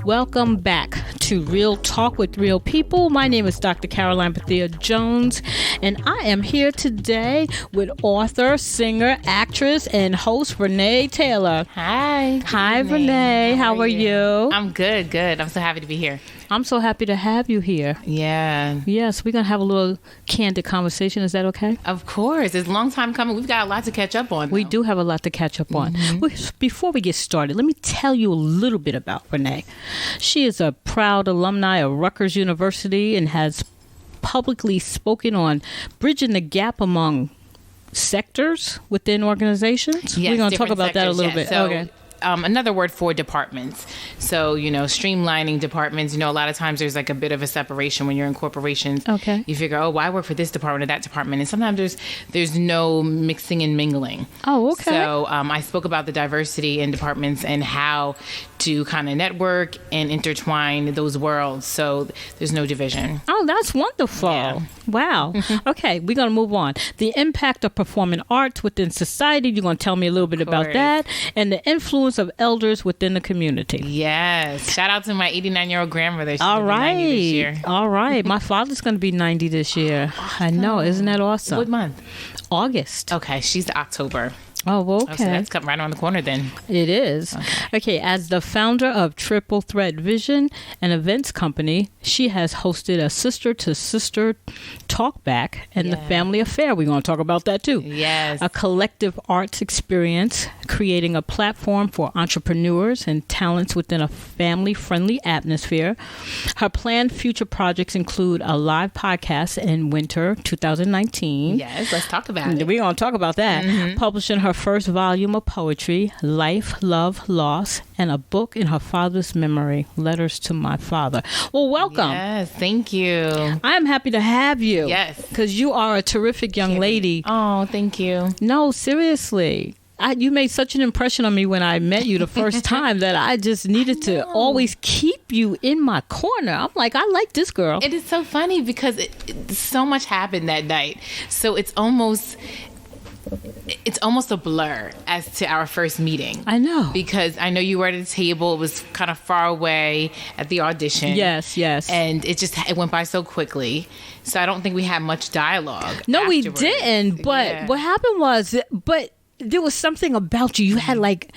Welcome back to Real Talk with Real People. My name is Dr. Karoline Bethea-Jones, and I am here today with author, singer, actress, and host Vernae Taylor. Hi. Hi, Vernae. How are you? I'm good. I'm so happy to be here. I'm so happy to have you here. Yeah. Yes, we're going to have a little candid conversation. Is that okay? Of course. It's a long time coming. We've got a lot to catch up on, though. We do have a lot to catch up on. Before we get started, let me tell you a little bit about Vernae. She is a proud alumni of Rutgers University and has publicly spoken on bridging the gap among sectors within organizations. Yes, we're going to talk about that a little bit. So, okay. Another word for departments. So, streamlining departments. A lot of times there's like a bit of a separation when you're in corporations. Okay. You figure, well, I work for this department or that department. And sometimes there's no mixing and mingling. Oh, okay. So I spoke about the diversity in departments and how to kind of network and intertwine those worlds so there's no division. Oh, that's wonderful. Yeah. Wow. Okay, we're going to move on. The impact of performing arts within society. You're going to tell me a little bit about that. And the influence of elders within the community. Yes. Shout out to my 89-year-old grandmother. She's All right. 90 this year. All right. My father's going to be 90 this year. Awesome. I know. Isn't that awesome? What month? August. Okay, she's October. Oh, well, okay. Oh, so that's coming right around the corner then. It is. Okay, as the founder of Triple Threat Vision, an events company, she has hosted a sister-to-sister talkback and the family affair. We're going to talk about that too. Yes. A collective arts experience, creating a platform for entrepreneurs and talents within a family-friendly atmosphere. Her planned future projects include a live podcast in winter 2019. Yes, let's talk about it. We're going to talk about that. Publishing her first volume of poetry, Life, Love, Loss, and a book in her father's memory, Letters to My Father. Well, welcome. Yes, thank you. I am happy to have you. Yes. Because you are a terrific young lady. Oh, thank you. No, seriously. You made such an impression on me when I met you the first time that I just needed to always keep you in my corner. I'm like, I like this girl. It is so funny because so much happened that night. So it's almost a blur as to our first meeting. I know. Because I know you were at a table. It was kind of far away at the audition. Yes. And it went by so quickly. So I don't think we had much dialogue. No, afterwards. we didn't. But what happened was, there was something about you. You had like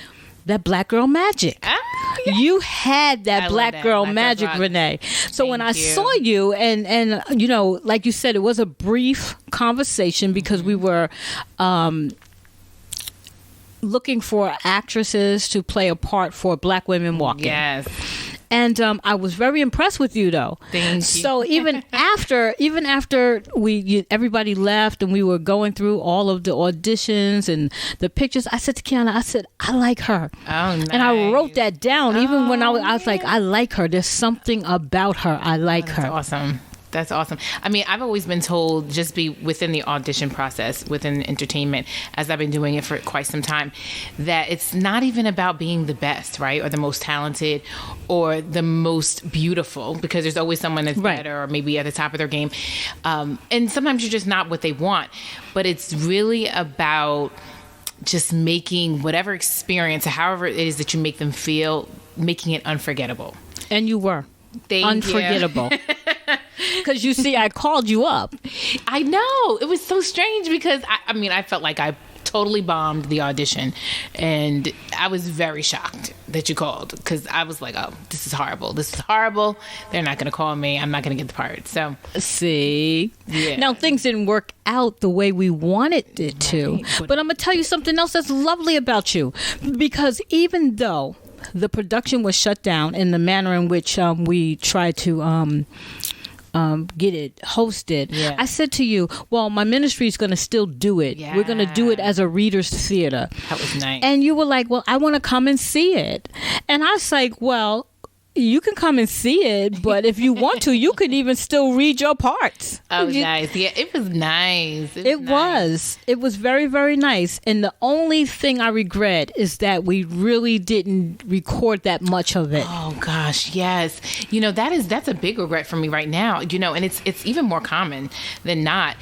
that black girl magic. Yeah. You had that black girl magic, Vernae. So when I saw you and like you said, it was a brief conversation because we were looking for actresses to play a part for Black Women Walking. Yes. And I was very impressed with you, though. Thank you. So even after everybody left and we were going through all of the auditions and the pictures, I said to Kiana, I like her. Oh, nice. And I wrote that down. Even when I was like, I like her. There's something about her. I like her. Awesome. That's awesome. I mean, I've always been told, just be within the audition process, within entertainment, as I've been doing it for quite some time, that it's not even about being the best, right? Or the most talented or the most beautiful, because there's always someone that's better or maybe at the top of their game. And sometimes you're just not what they want. But it's really about just making whatever experience, however it is that you make them feel, making it unforgettable. And you were. Thank unforgettable. Because you see, I called you up. I know. It was so strange because, I felt like I totally bombed the audition. And I was very shocked that you called because I was like, oh, this is horrible. They're not going to call me. I'm not going to get the part. So, see? Yeah. Now, things didn't work out the way we wanted it to. But I'm going to tell you something else that's lovely about you. Because even though the production was shut down in the manner in which we tried to get it hosted. Yeah. I said to you, well, my ministry is going to still do it. Yeah. We're going to do it as a reader's theater. That was nice. And you were like, well, I want to come and see it. And I was like, well, you can come and see it, but if you want to, you could even still read your parts. Oh, nice. Yeah, it was nice. It was very, very nice. And the only thing I regret is that we really didn't record that much of it. Oh, gosh, yes. That's a big regret for me right now, and it's even more common than not,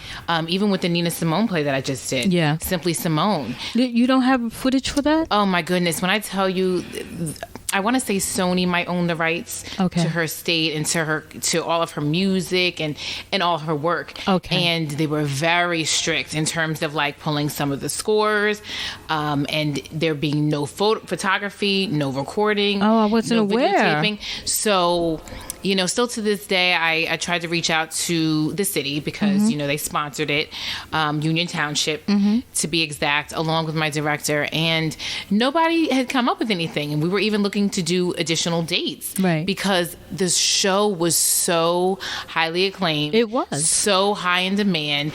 even with the Nina Simone play that I just did. Yeah. Simply Simone. You don't have footage for that? Oh, my goodness. When I tell you... I want to say Sony might own the rights to her estate and to all of her music and all of her work. Okay. And they were very strict in terms of like pulling some of the scores, and there being no photography, no recording. Oh, I wasn't aware. Videotaping. So, you know, still to this day, I tried to reach out to the city because, you know, they sponsored it, Union Township, to be exact, along with my director. And nobody had come up with anything. And we were even looking to do additional dates. Right. Because the show was so highly acclaimed. It was. So high in demand.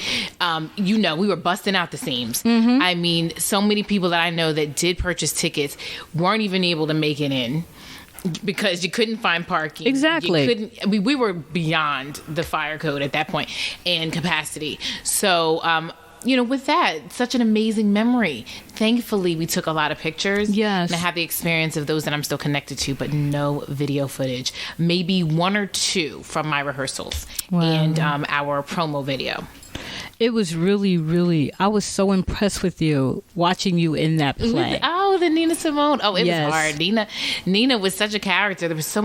You know, we were busting out the seams. I mean, so many people that I know that did purchase tickets weren't even able to make it in. Because you couldn't find parking. Exactly. We were beyond the fire code at that point and capacity. So, you know, with that, such an amazing memory. Thankfully, we took a lot of pictures. Yes. And I have the experience of those that I'm still connected to, but no video footage. Maybe one or two from my rehearsals and our promo video. It was really, really, I was so impressed with you watching you in that play. Oh, the Nina Simone. Oh, it was hard. Nina was such a character. There was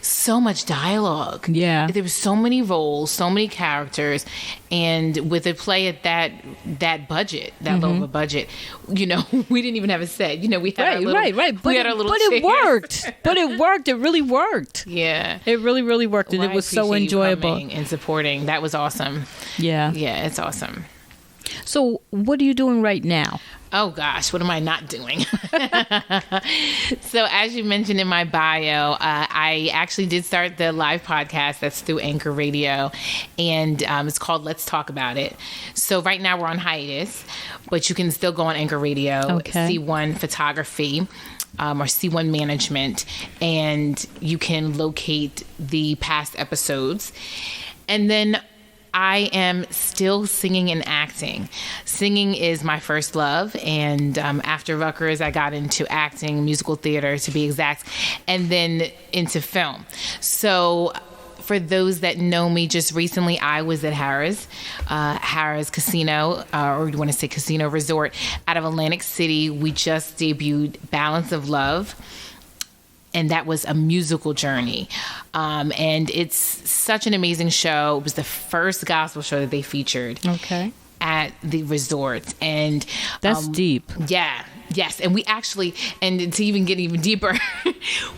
so much dialogue. Yeah. There was so many roles, so many characters. And with a play at that budget, that low of a budget, you know, we didn't even have a set. You know, we had our little, right. We had our little but chairs. it worked. But it worked. It really worked. Yeah. It really, really worked. And Well, it was I so appreciate you enjoyable. coming and supporting. That was awesome. Yeah. Yeah, it's awesome. So what are you doing right now? Oh gosh, what am I not doing? So as you mentioned in my bio, I actually did start the live podcast that's through Anchor Radio, and it's called Let's Talk About It. So right now we're on hiatus, but you can still go on Anchor Radio, C1 Photography, or C1 Management, and you can locate the past episodes. And then I am still singing and acting. Singing is my first love, and after Rutgers, I got into acting, musical theater to be exact, and then into film. So for those that know me, just recently I was at Harrah's Casino, or you want to say Casino Resort, out of Atlantic City. We just debuted Balance of Love. And that was a musical journey. And it's such an amazing show. It was the first gospel show that they featured at the resort. And that's deep. Yeah. Yes. And we actually, and to even get even deeper,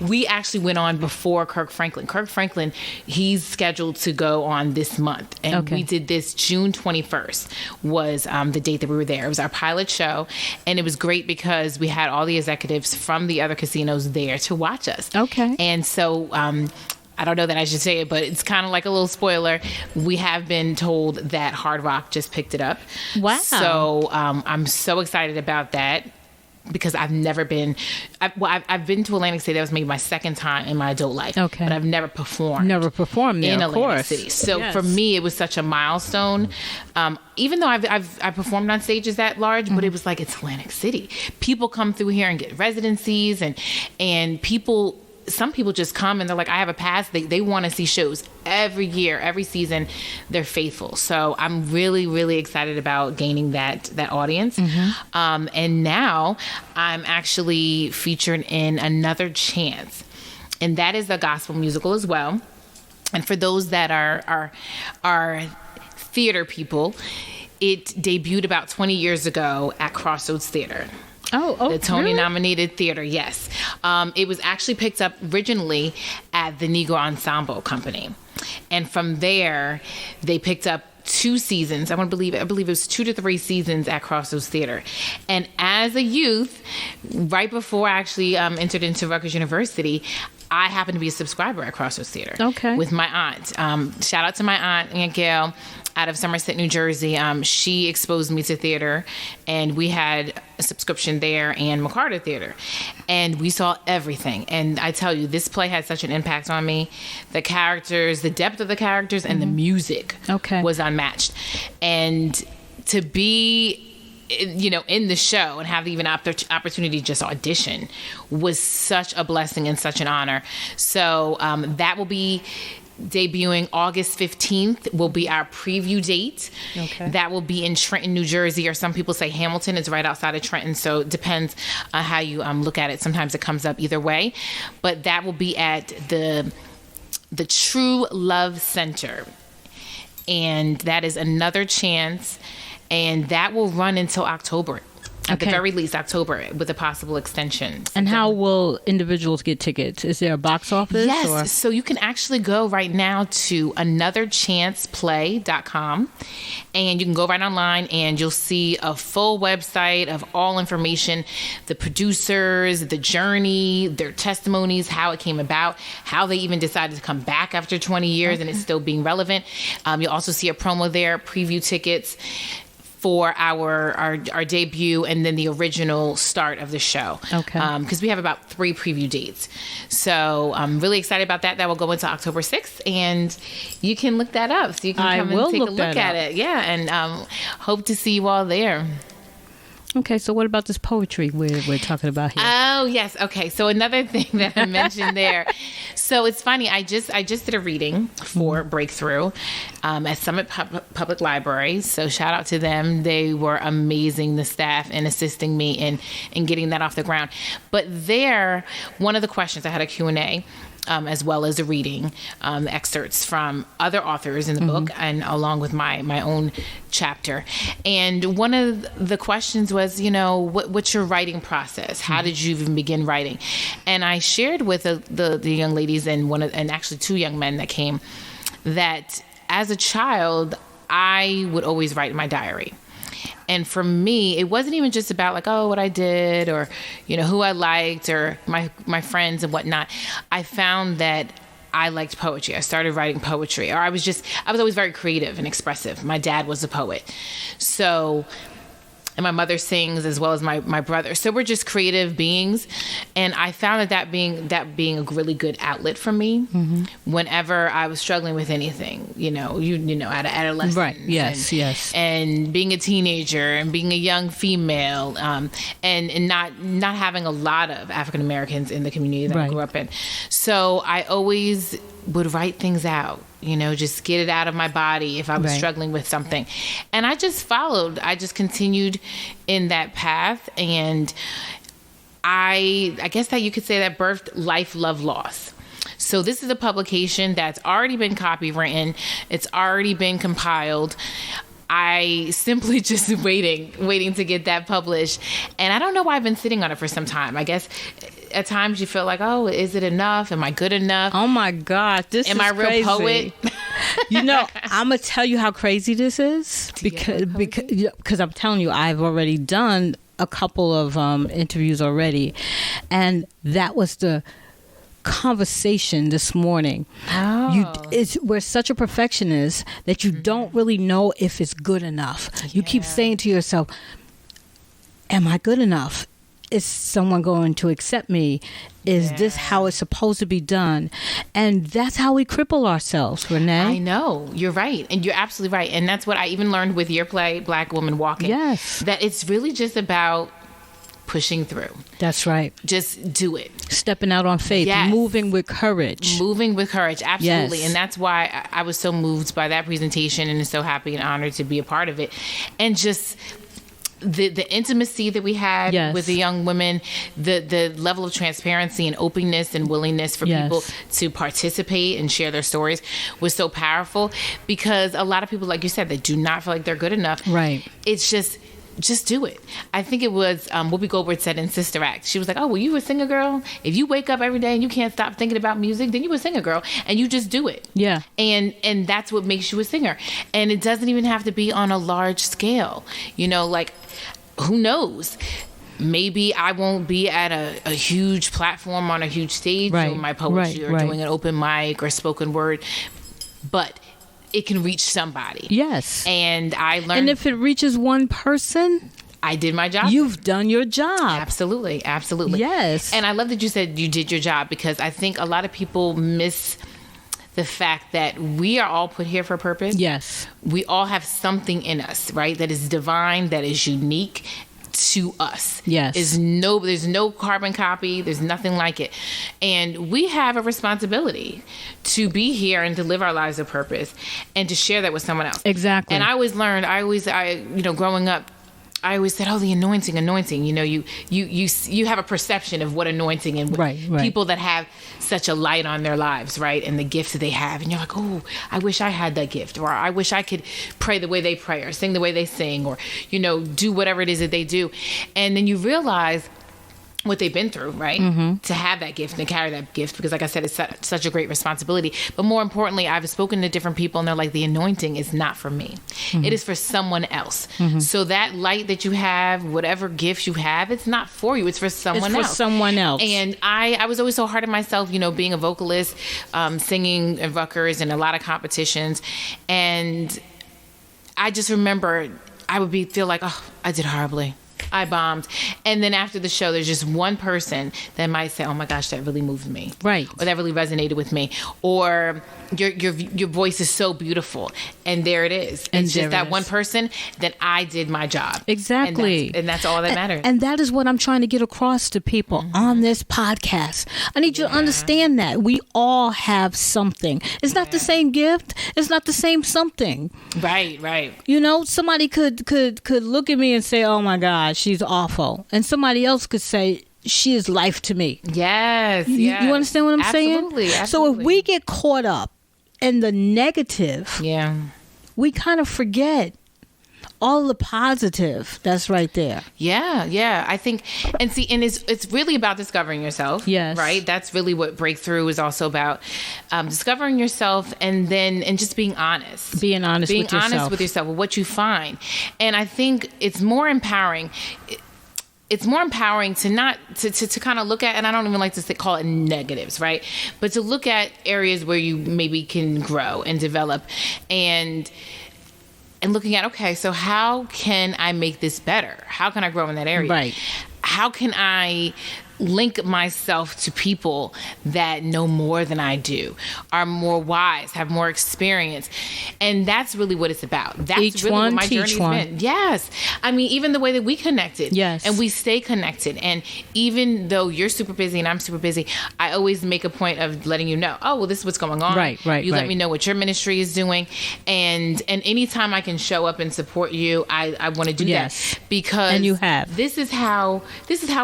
we actually went on before Kirk Franklin. Kirk Franklin, he's scheduled to go on this month. And we did this June 21st was the date that we were there. It was our pilot show. And it was great because we had all the executives from the other casinos there to watch us. Okay. And so, I don't know that I should say it, but it's kind of like a little spoiler. We have been told that Hard Rock just picked it up. Wow. So I'm so excited about that. Because I've never been, I've been to Atlantic City. That was maybe my second time in my adult life. Okay. But I've never performed. Never performed there, in of Atlantic course. City. So for me, it was such a milestone. Even though I performed on stages that large, but it was like, it's Atlantic City. People come through here and get residencies, and people. Some people just come and they're like, I have a pass. They want to see shows every year, every season. They're faithful. So I'm really, really excited about gaining that audience. And now I'm actually featured in Another Chance. And that is a gospel musical as well. And for those that are theater people, it debuted about 20 years ago at Crossroads Theater. The Tony-nominated theater, yes. It was actually picked up originally at the Negro Ensemble Company. And from there, they picked up 2 seasons. I believe it was 2 to 3 seasons at Crossroads Theater. And as a youth, right before I actually entered into Rutgers University, I happened to be a subscriber at Crossroads Theater with my aunt. Shout out to my Aunt Gail out of Somerset, New Jersey. She exposed me to theater, and we had a subscription there and McCarter Theater, and we saw everything. And I tell you, this play had such an impact on me. The characters, the depth of the characters, and the music was unmatched. And to be in the show and have even opportunity to just audition was such a blessing and such an honor. So that will be debuting August 15th will be our preview date. Okay. That will be in Trenton, New Jersey, or some people say Hamilton. It's right outside of Trenton, so it depends on how you look at it. Sometimes it comes up either way, but that will be at the True Love Center, and that is Another Chance, and that will run until October. At the very least, October, with a possible extension. And how will individuals get tickets? Is there a box office? Yes. Or? So you can actually go right now to anotherchanceplay.com, and you can go right online and you'll see a full website of all information, the producers, the journey, their testimonies, how it came about, how they even decided to come back after 20 years and it's still being relevant. You'll also see a promo there, preview tickets for our debut and then the original start of the show. Okay. Because we have about 3 preview dates. So I'm really excited about that. That will go into October 6th, and you can look that up. So you can come and take a look at it. Yeah, and hope to see you all there. Okay, so what about this poetry we're talking about here? Oh, yes. Okay, so another thing that I mentioned there. So it's funny. I just did a reading for Breakthrough at Summit Public Library. So shout out to them. They were amazing, the staff, in assisting me in getting that off the ground. But there, one of the questions, I had a Q&A. As well as a reading, excerpts from other authors in the book, and along with my own chapter. And one of the questions was, what's your writing process? How did you even begin writing? And I shared with the young ladies and actually 2 young men that came, that as a child, I would always write in my diary. And for me, it wasn't even just about what I did or, who I liked or my friends and whatnot. I found that I liked poetry. I started writing poetry, or I was always very creative and expressive. My dad was a poet. So, and my mother sings as well as my brother. So we're just creative beings. And I found that being a really good outlet for me whenever I was struggling with anything, out of adolescence. Right. Yes. Yes. And being a teenager and being a young female, and not having a lot of African Americans in the community that I grew up in. So I always would write things out, just get it out of my body if I was struggling with something. And I just continued in that path. And I guess that you could say that birthed Life, Love, Loss. So this is a publication that's already been copywritten. It's already been compiled. I simply just waiting to get that published. And I don't know why I've been sitting on it for some time. I guess at times you feel like, oh, is it enough? Am I good enough? Oh my God, Am I a real poet? I'm going to tell you how crazy this is because I'm telling you, I've already done a couple of interviews already. And that was the conversation this morning. We're such a perfectionist that you don't really know if it's good enough. You keep saying to yourself, am I good enough? Is someone going to accept me? Is this how it's supposed to be done? And that's how we cripple ourselves, Vernae. I know. You're right. And you're absolutely right. And that's what I even learned with your play, Black Woman Walking. Yes. That it's really just about pushing through. That's right. Just do it. Stepping out on faith. Yes. Moving with courage. Absolutely. Yes. And that's why I was so moved by that presentation and so happy and honored to be a part of it. And just the intimacy that we had with the young women, the level of transparency and openness and willingness for people to participate and share their stories was so powerful, because a lot of people, like you said, they do not feel like they're good enough. Right. It's just do it. I think it was Whoopi Goldberg said in Sister Act. She was like, oh, well, you a singer, girl? If you wake up every day and you can't stop thinking about music, then you a singer, girl. And you just do it. Yeah. And that's what makes you a singer. And it doesn't even have to be on a large scale. Who knows? Maybe I won't be at a huge platform on a huge stage doing my poetry or doing an open mic or spoken word, but it can reach somebody. Yes. And I learned. And if it reaches one person, I did my job. You've done your job. Absolutely. Yes. And I love that you said you did your job, because I think a lot of people miss the fact that we are all put here for a purpose. Yes. We all have something in us, right? That is divine, that is unique. to us. Yes. There's no carbon copy. There's nothing like it. And we have a responsibility to be here and to live our lives of purpose and to share that with someone else. Exactly. And I always learned, growing up, I always said, the anointing. You have a perception of what anointing and right. people that have such a light on their lives, right? And the gifts that they have. And you're like, oh, I wish I had that gift. Or I wish I could pray the way they pray or sing the way they sing or, do whatever it is that they do. And then you realize what they've been through, right? To have that gift and to carry that gift, because like I said, it's such a great responsibility. But more importantly, I've spoken to different people and they're like, the anointing is not for me. It is for someone else. So that light that you have, whatever gifts you have, it's not for you. It's for someone else. It's for someone else. And I was always so hard on myself, being a vocalist, singing at Rutgers and a lot of competitions. And I just remember I would feel like, oh, I did horribly. I bombed. And then after the show, there's just one person that might say, oh my gosh, that really moved me. Right. Or that really resonated with me. Or your voice is so beautiful. And there it is. And it's just that one person that I did my job. Exactly. And that's all that matters. And that is what I'm trying to get across to people on this podcast. I need you to understand that we all have something. It's not the same gift. It's not the same something. Right. Somebody could look at me and say, oh my God, she's awful. And somebody else could say, she is life to me. Yes. You understand what I'm saying? Absolutely. So if we get caught up in the negative, we kind of forget all the positive that's right there. Yeah. I think, and it's really about discovering yourself. Yes. Right? That's really what Breakthrough is also about. Discovering yourself and just being honest. Being honest with yourself. Being honest with yourself, with what you find. And I think it's more empowering. It's more empowering to not to kind of look at, and I don't even like to call it negatives, right? But to look at areas where you maybe can grow and develop and looking at, okay, so how can I make this better? How can I grow in that area? Right. How can I link myself to people that know more than I do, are more wise, have more experience? And that's really what it's about. That's each really one, what my journey's been. Yes. I mean, even the way that we connected. Yes. And we stay connected. And even though you're super busy and I'm super busy, I always make a point of letting you know, oh, well, this is what's going on. Right. You let me know what your ministry is doing. And anytime I can show up and support you, I want to do that. Because and you have. This is how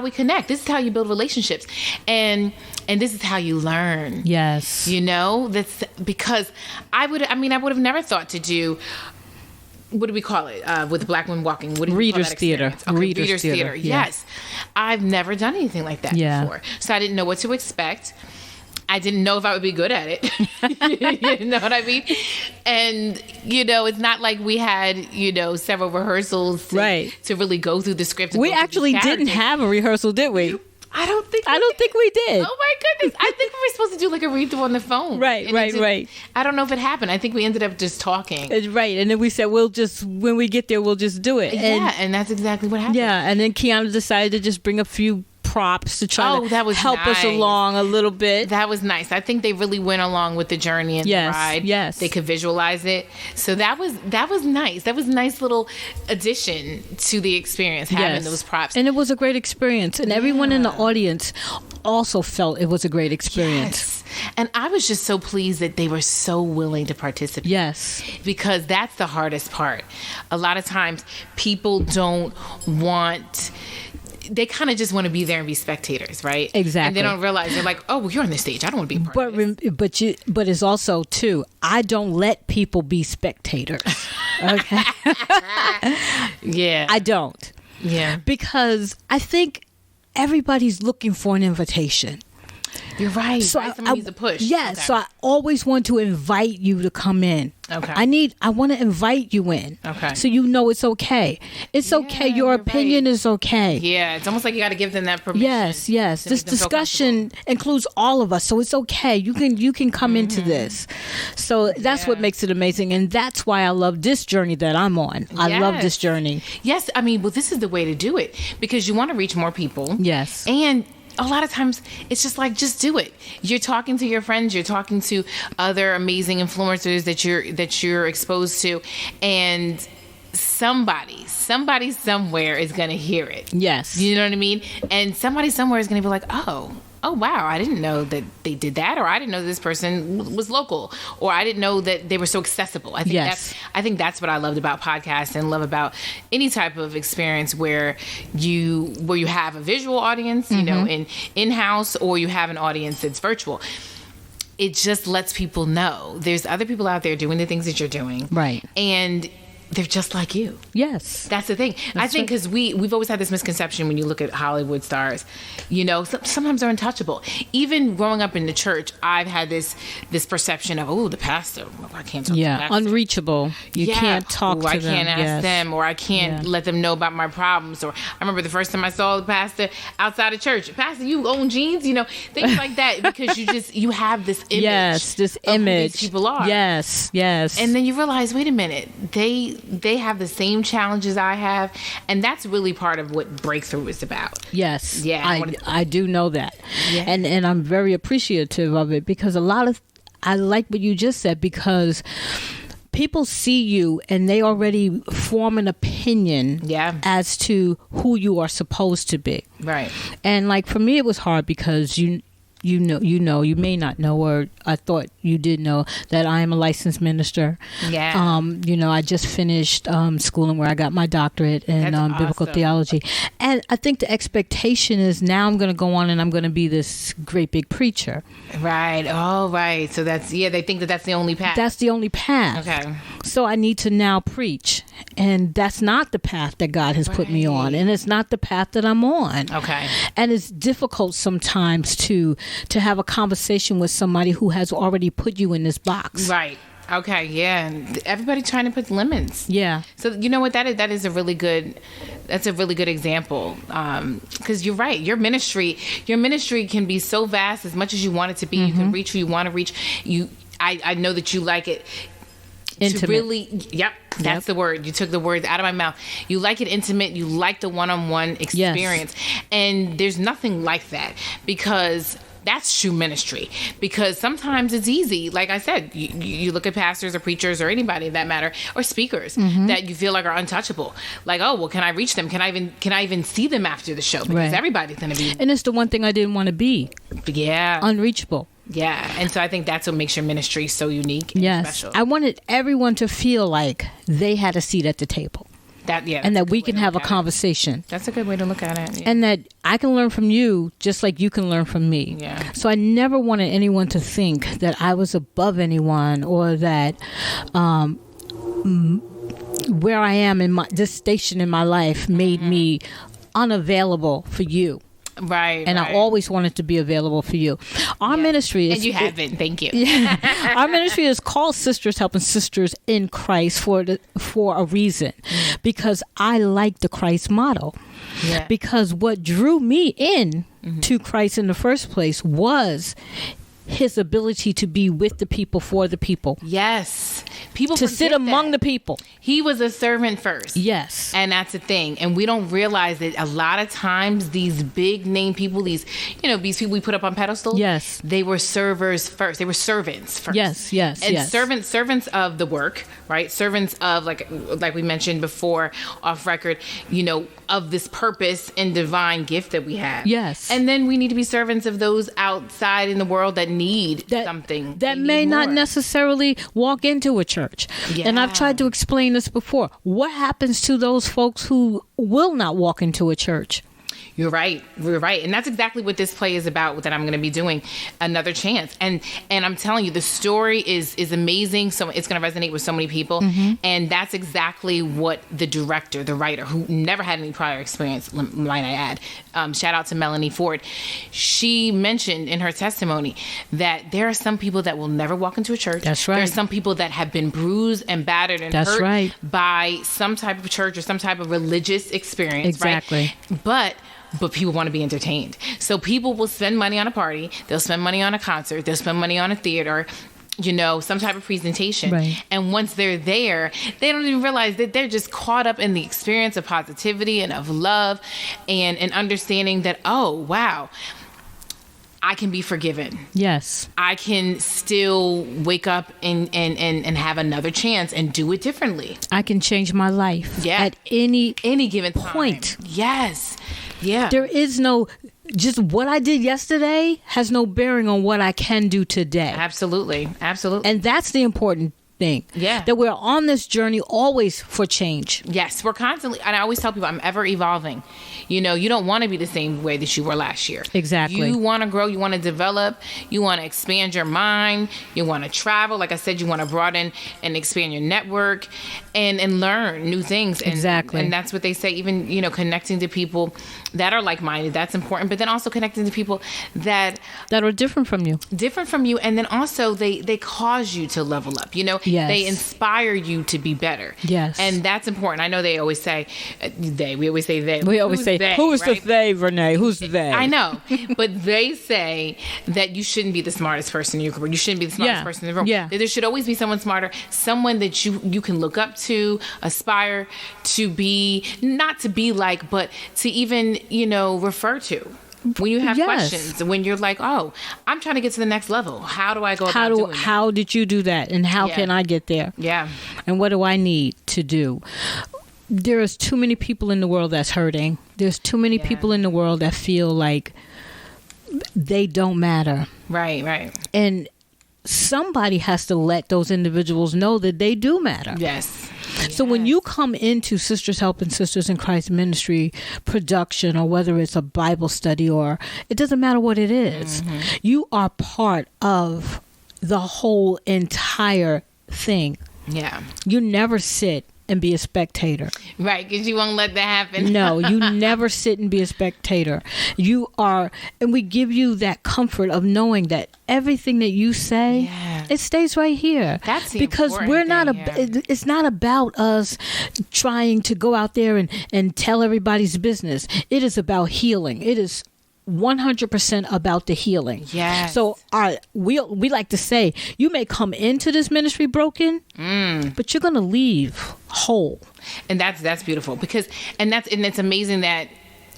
we connect. This is how you build relationships. And this is how you learn. Yes. That's because I would have never thought to do, what do we call it? With Black Women Walking. What do you Readers call that Theater. Okay, Readers Theater. Yes. I've never done anything like that before. So I didn't know what to expect. I didn't know if I would be good at it. You know what I mean? And, it's not like we had, several rehearsals to really go through the script. We actually didn't have a rehearsal, did we? I don't think we did. Oh my goodness. I think we were supposed to do like a read through on the phone. Right. I don't know if it happened. I think we ended up just talking. Right. And then we said, when we get there, we'll just do it. And that's exactly what happened. Yeah. And then Kiana decided to just bring a few props to try to help us along a little bit. That was nice. I think they really went along with the journey and the ride. Yes. They could visualize it. So that was nice. That was a nice little addition to the experience, having those props. And it was a great experience. And everyone in the audience also felt it was a great experience. Yes. And I was just so pleased that they were so willing to participate. Yes. Because that's the hardest part. A lot of times people don't want... They kind of just want to be there and be spectators, right? Exactly. And they don't realize, they're like, oh, well, you're on the stage. I don't want to be a part of this. But it's also, too, I don't let people be spectators. Okay? Yeah. I don't. Yeah. Because I think everybody's looking for an invitation. You're right. So Someone needs a push. Yeah. Okay. So I always want to invite you to come in. Okay. I want to invite you in. Okay. So it's okay. It's okay. Your opinion is okay. Yeah. It's almost like you got to give them that permission. Yes. This discussion includes all of us, so it's okay. You can come into this. So that's what makes it amazing, and that's why I love this journey that I'm on. I love this journey. Yes. I mean, well, this is the way to do it because you want to reach more people. Yes. And a lot of times it's just like, just do it. You're talking to your friends, you're talking to other amazing influencers that you're exposed to, and somebody somewhere is going to hear it. Yes. You know what I mean? And somebody somewhere is going to be like, oh, wow, I didn't know that they did that, or I didn't know this person was local, or I didn't know that they were so accessible. I think that's what I loved about podcasts and love about any type of experience where you have a visual audience, you know, in-house, or you have an audience that's virtual. It just lets people know there's other people out there doing the things that you're doing. Right. And they're just like you. Yes. That's the thing. I think because we've always had this misconception when you look at Hollywood stars, you know, sometimes they're untouchable. Even growing up in the church, I've had this perception of, the pastor, I can't talk to the pastor. Unreachable. You can't talk to them. I can't ask them, or I can't let them know about my problems. Or I remember the first time I saw the pastor outside of church. Pastor, you own jeans? You know, things like that, because you have this image. Yes, this image. Who these people are. Yes, yes. And then you realize, wait a minute, they have the same challenges I have, and that's really part of what Breakthrough is about. Yes, yeah, I do know that, yeah. and I'm very appreciative of it, because I like what you just said, because people see you and they already form an opinion as to who you are supposed to be. Right. And like for me, it was hard because you may not know, or I thought you did know, that I am a licensed minister. Yeah. I just finished schooling where I got my doctorate in biblical theology. And I think the expectation is now I'm going to go on and I'm going to be this great big preacher. Right. Oh, right. So they think that that's the only path. That's the only path. Okay. So I need to now preach. And that's not the path that God has put me on. And it's not the path that I'm on. Okay. And it's difficult sometimes to have a conversation with somebody who has already put you in this box. Right. Okay. Yeah. Everybody trying to put limits. Yeah. So you know what? That is a really good. That's a really good example. Because you're right. Your ministry can be so vast. As much as you want it to be, you can reach who you want to reach. I know that you like it. Intimate. To really, that's the word. You took the words out of my mouth. You like it intimate. You like the one-on-one experience. Yes. And there's nothing like that, because that's true ministry. Because sometimes it's easy. Like I said, you look at pastors or preachers or anybody that matter, or speakers that you feel like are untouchable. Like, oh, well, can I reach them? Can I even see them after the show? Because everybody's going to be. And it's the one thing I didn't want to be. Yeah. Unreachable. Yeah, and so I think that's what makes your ministry so unique and special. I wanted everyone to feel like they had a seat at the table. And that we can have a conversation. That's a good way to look at it. Yeah. And that I can learn from you just like you can learn from me. Yeah. So I never wanted anyone to think that I was above anyone, or that where I am in this station in my life made me unavailable for you. Right. And I always wanted to be available for you. Our ministry is... And you have been. Thank you. Our ministry is called Sisters Helping Sisters in Christ for a reason. Because I like the Christ model. Yeah. Because what drew me in to Christ in the first place was his ability to be with the people, for the people. Yes. People to sit among the people. He was a servant first. Yes. And that's the thing. And we don't realize that a lot of times these big name people, these people we put up on pedestals. Yes. They were servers first. They were servants first. Yes, yes, and servants of the work, right? Servants of, like we mentioned before off record, of this purpose and divine gift that we have. Yes. And then we need to be servants of those outside in the world that need something. That may not necessarily walk into a church. Yeah. And I've tried to explain this before. What happens to those folks who will not walk into a church? You're right. You're right. And that's exactly what this play is about, that I'm going to be doing, Another Chance. And I'm telling you, the story is amazing. So it's going to resonate with so many people. And that's exactly what the director, the writer, who never had any prior experience, might I add, shout out to Melanie Ford. She mentioned in her testimony that there are some people that will never walk into a church. That's right. There are some people that have been bruised and battered and hurt by some type of church or some type of religious experience. Exactly. Right? But people want to be entertained. So people will spend money on a party. They'll spend money on a concert. They'll spend money on a theater, some type of presentation. Right. And once they're there, they don't even realize that they're just caught up in the experience of positivity and of love and understanding that, oh, wow, I can be forgiven. Yes. I can still wake up and have another chance and do it differently. I can change my life at any given point. Time. Yes. Yeah. There is no, just what I did yesterday has no bearing on what I can do today. Absolutely. Absolutely. And that's the important thing. Yeah. That we're on this journey always for change. Yes, we're constantly, and I always tell people I'm ever evolving. You know, you don't want to be the same way that you were last year. Exactly. You want to grow, you want to develop, you want to expand your mind, you want to travel. Like I said, you want to broaden and expand your network and learn new things. And, exactly. And that's what they say, even, you know, connecting to people that are like-minded, that's important. But then also connecting to people that are different from you. And then also they cause you to level up, you know. Yes. They inspire you to be better. Yes. And that's important. I know they always say they. We always say they. We always say they, who's right? the they, Vernae? Who's they? I know. But they say that you shouldn't be the smartest person in your group. You shouldn't be the smartest person in the room. Yeah. There should always be someone smarter, someone that you can look up to, aspire to be, not to be like, but to even, you know, refer to. When you have questions, when you're like, oh, I'm trying to get to the next level. How do I go about doing that? How did you do that? And how can I get there? Yeah. And what do I need to do? There is too many people in the world that's hurting. There's too many people in the world that feel like they don't matter. Right. And somebody has to let those individuals know that they do matter. Yes. So when you come into Sisters Helping Sisters in Christ Ministry production, or whether it's a Bible study, or it doesn't matter what it is, you are part of the whole entire thing. Yeah. You never sit and be a spectator. Right, because you won't let that happen. No, you never sit and be a spectator. You are, and we give you that comfort of knowing that everything that you say, it stays right here. That's the because we're not it's not about us trying to go out there and tell everybody's business. It is about healing. It is 100% about the healing. Yes. So we like to say, you may come into this ministry broken, but you're going to leave whole. And that's beautiful, because and it's amazing that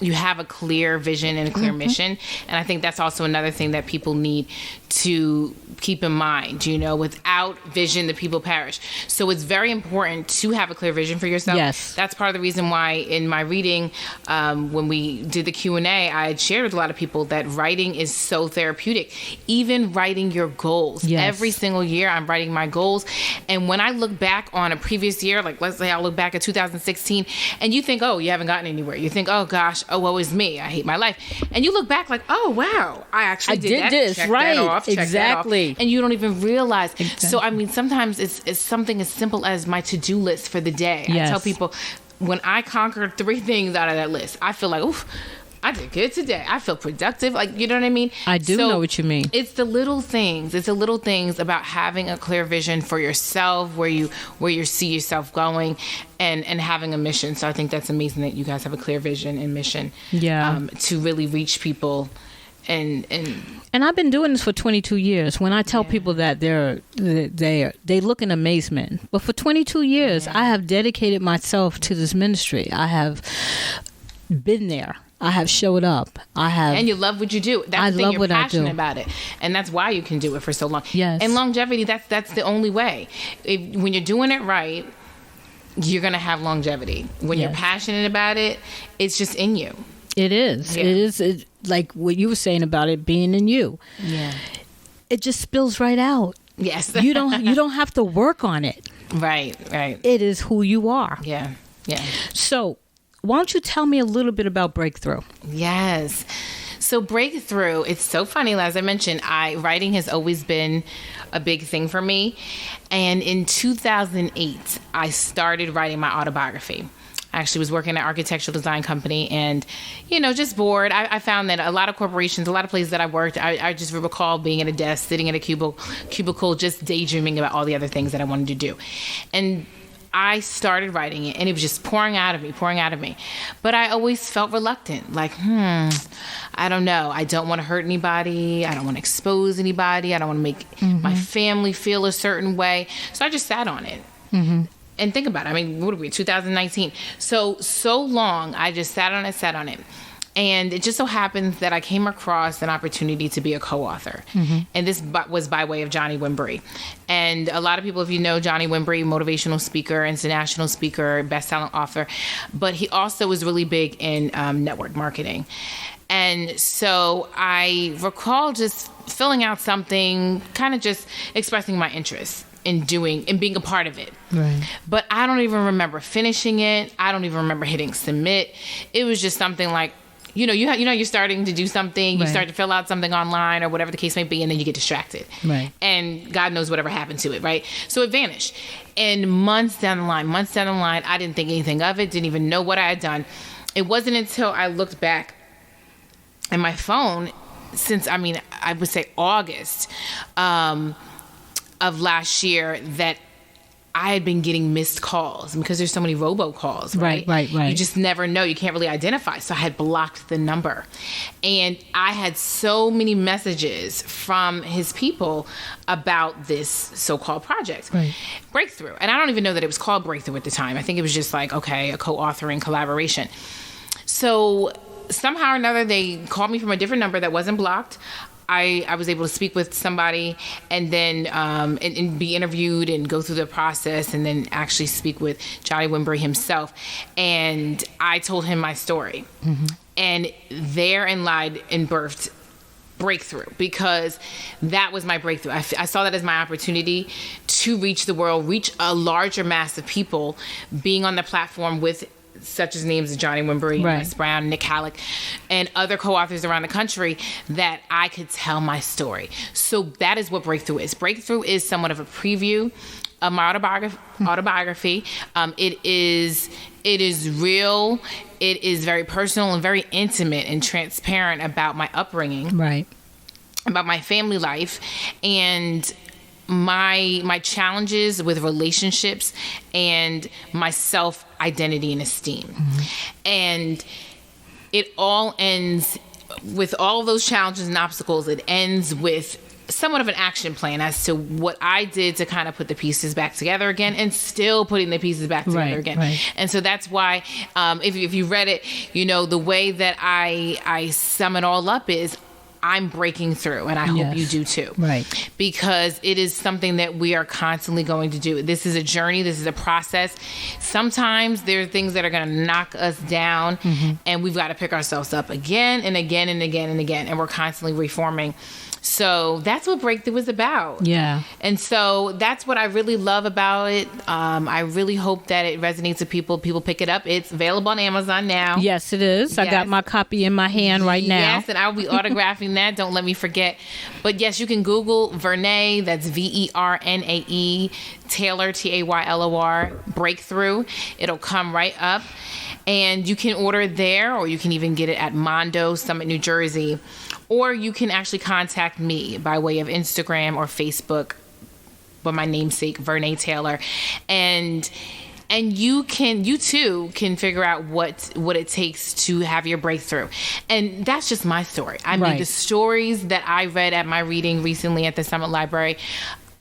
you have a clear vision and a clear mission. And I think that's also another thing that people need to keep in mind. You know, without vision, the people perish. So it's very important to have a clear vision for yourself. Yes. That's part of the reason why in my reading, when we did the Q&A, I had shared with a lot of people that writing is so therapeutic. Even writing your goals. Yes. Every single year I'm writing my goals. And when I look back on a previous year, like let's say I look back at 2016, and you think, oh, you haven't gotten anywhere. You think, oh gosh, oh, woe is me. I hate my life. And you look back like, oh, wow, I actually did that. this. Check Right. that off. Check Exactly. that off. And you don't even realize. Exactly. So, I mean, sometimes it's something as simple as my to-do list for the day. Yes. I tell people, when I conquered 3 things out of that list, I feel like, oof, I did good today. I feel productive. Like, you know what I mean? I do know what you mean. It's the little things. It's the little things about having a clear vision for yourself, where you see yourself going, and having a mission. So I think that's amazing that you guys have a clear vision and mission. Yeah. To really reach people. And I've been doing this for 22 years. When I tell people that, they look in amazement. But for 22 years, I have dedicated myself to this ministry. I have been there. I have showed up. And you love what you do. That's the thing, you're passionate about it, and that's why you can do it for so long. Yes. And longevity. That's the only way. When you're doing it right, you're gonna have longevity. When you're passionate about it, it's just in you. It is. Yeah. It is like what you were saying about it being in you. Yeah. It just spills right out. Yes. You don't have to work on it. Right. It is who you are. Yeah. So, why don't you tell me a little bit about Breakthrough? Yes. So Breakthrough, it's so funny. As I mentioned, writing has always been a big thing for me. And in 2008, I started writing my autobiography. I actually was working at an architectural design company and, just bored. I found that a lot of corporations, a lot of places that I worked, I just recall being at a desk, sitting at a cubicle, just daydreaming about all the other things that I wanted to do. And I started writing it, and it was just pouring out of me. But I always felt reluctant, like, I don't know. I don't want to hurt anybody. I don't want to expose anybody. I don't want to make my family feel a certain way. So I just sat on it. And think about it. I mean, what are we, 2019? So long, I just sat on it. And it just so happens that I came across an opportunity to be a co-author. And this was by way of Johnny Wimbrey. And a lot of people, if you know Johnny Wimbrey, motivational speaker, international speaker, best-selling author, but he also was really big in network marketing. And so I recall just filling out something, kind of just expressing my interest in doing and being a part of it. Right. But I don't even remember finishing it. I don't even remember hitting submit. It was just something like, you're starting to do something, you start to fill out something online or whatever the case may be, and then you get distracted. Right. And God knows whatever happened to it, right? So it vanished. And months down the line, I didn't think anything of it, didn't even know what I had done. It wasn't until I looked back at my phone since, I would say August of last year that I had been getting missed calls because there's so many robocalls, right? Right. You just never know. You can't really identify. So I had blocked the number. And I had so many messages from his people about this so-called project, Breakthrough. And I don't even know that it was called Breakthrough at the time. I think it was just like, okay, a co-authoring collaboration. So somehow or another, they called me from a different number that wasn't blocked. I was able to speak with somebody and then and be interviewed and go through the process and then actually speak with Johnny Wimbrey himself. And I told him my story. And therein lied and birthed Breakthrough, because that was my breakthrough. I saw that as my opportunity to reach the world, reach a larger mass of people, being on the platform with such as names as Johnny Wimbrey, Les Brown, Nick Halleck, and other co-authors around the country, that I could tell my story. So that is what Breakthrough is. Breakthrough is somewhat of a preview of my autobiography. It is real. It is very personal and very intimate and transparent about my upbringing, about my family life, and my challenges with relationships and my self-identity and esteem. And it all ends with all of those challenges and obstacles. It ends with somewhat of an action plan as to what I did to kind of put the pieces back together again, and still putting the pieces back together again. And so that's why, if you read it, the way that I sum it all up is, I'm breaking through, and I hope you do too. Because it is something that we are constantly going to do. This is a journey. This is a process. Sometimes there are things that are going to knock us down, and we've got to pick ourselves up again and again and again and again, and we're constantly reforming. So that's what Breakthrough is about. And so that's what I really love about it. I really hope that it resonates with people. People pick it up. It's available on Amazon now. Yes, it is. I got my copy in my hand right now. Yes, and I'll be autographing that. Don't let me forget. But yes, you can Google Vernae, that's Vernae, Taylor, Taylor, Breakthrough. It'll come right up. And you can order it there, or you can even get it at Mondo, Summit, New Jersey. Or you can actually contact me by way of Instagram or Facebook, by my namesake, Vernae Taylor. And you too can figure out what it takes to have your breakthrough. And that's just my story. I mean, the stories that I read at my reading recently at the Summit Library,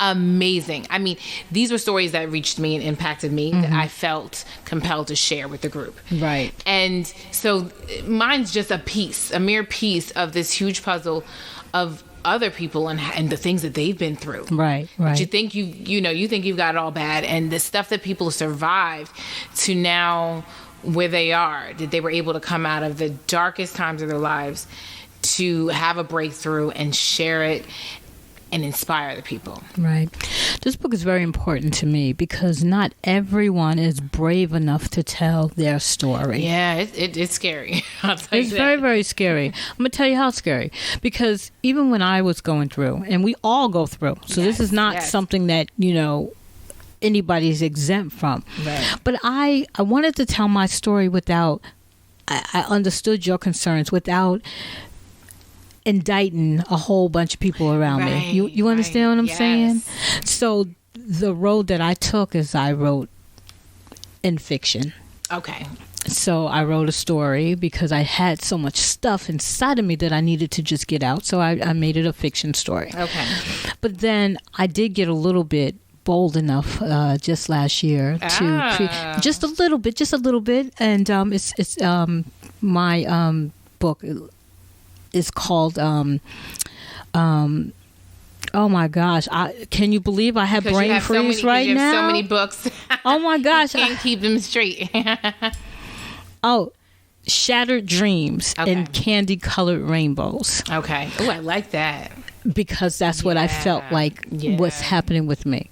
amazing. I mean, these were stories that reached me and impacted me, that I felt compelled to share with the group. And so mine's just a mere piece of this huge puzzle of other people and the things that they've been through. But you think you think you've got it all bad, and the stuff that people survived to now where they are, that they were able to come out of the darkest times of their lives to have a breakthrough and share it and inspire the people. This book is very important to me because not everyone is brave enough to tell their story. It's scary. I'll tell you it's that. very, very scary. I'm going to tell you how scary. Because even when I was going through, and we all go through, so this is not something that, anybody's exempt from. But I wanted to tell my story without, I understood your concerns, without indicting a whole bunch of people around me. You understand what I'm saying? So the road that I took is I wrote in fiction. So I wrote a story because I had so much stuff inside of me that I needed to just get out. So I made it a fiction story. But then I did get a little bit bold enough just last year to just a little bit, and it's my book is called oh my gosh, can you believe I have brain freeze right now? So many books. Oh my gosh. You can't keep them straight. Shattered Dreams and Candy Colored Rainbows. Okay. Oh, I like that. Because that's what I felt like was happening with me.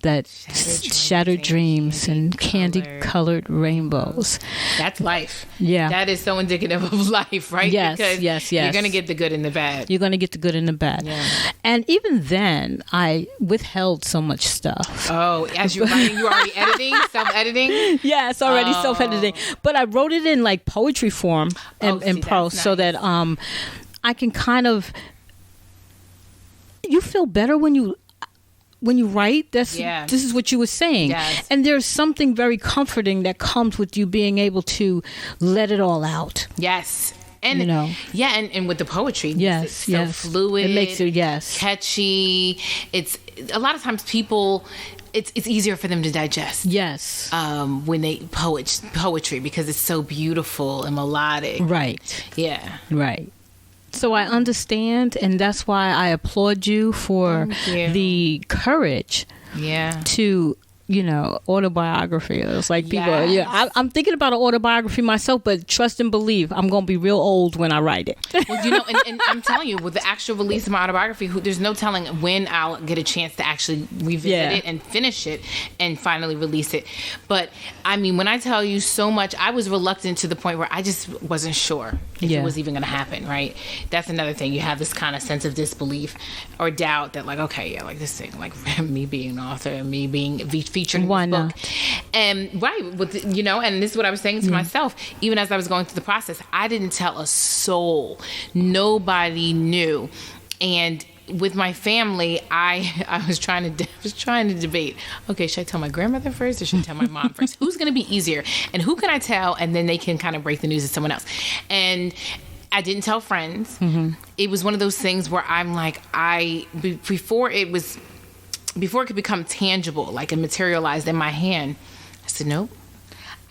That shattered dreams and candy-colored rainbows. That's life. Yeah. That is so indicative of life, right? Yes, because yes. You're going to get the good and the bad. You're going to get the good and the bad. Yeah. And even then, I withheld so much stuff. Oh, as you're writing, you're already editing? Self-editing? Yes, already self-editing. But I wrote it in like poetry form in prose so that I can kind of... You feel better when you write. This is what you were saying. Yes. And there's something very comforting that comes with you being able to let it all out. Yes. And and with the poetry, it's so fluid. It makes it catchy. It's a lot of times people, it's easier for them to digest. Yes. When they poetry because it's so beautiful and melodic. Right. Yeah. Right. So I understand, and that's why I applaud you for the courage to, autobiography. It's like people, I'm thinking about an autobiography myself, but trust and believe, I'm going to be real old when I write it. Well, and I'm telling you, with the actual release of my autobiography, there's no telling when I'll get a chance to actually revisit it and finish it and finally release it. But I mean, when I tell you so much, I was reluctant to the point where I just wasn't sure if it was even going to happen, right? That's another thing. You have this kind of sense of disbelief or doubt that, like, okay, this thing, like me being an author, me being featured in this book. And and this is what I was saying to myself, even as I was going through the process, I didn't tell a soul. Nobody knew. And with my family, I was trying to debate. Okay, should I tell my grandmother first or should I tell my mom first? Who's going to be easier? And who can I tell? And then they can kind of break the news to someone else. And I didn't tell friends. Mm-hmm. It was one of those things where I'm like, before it could become tangible, like it materialized in my hand, I said, nope.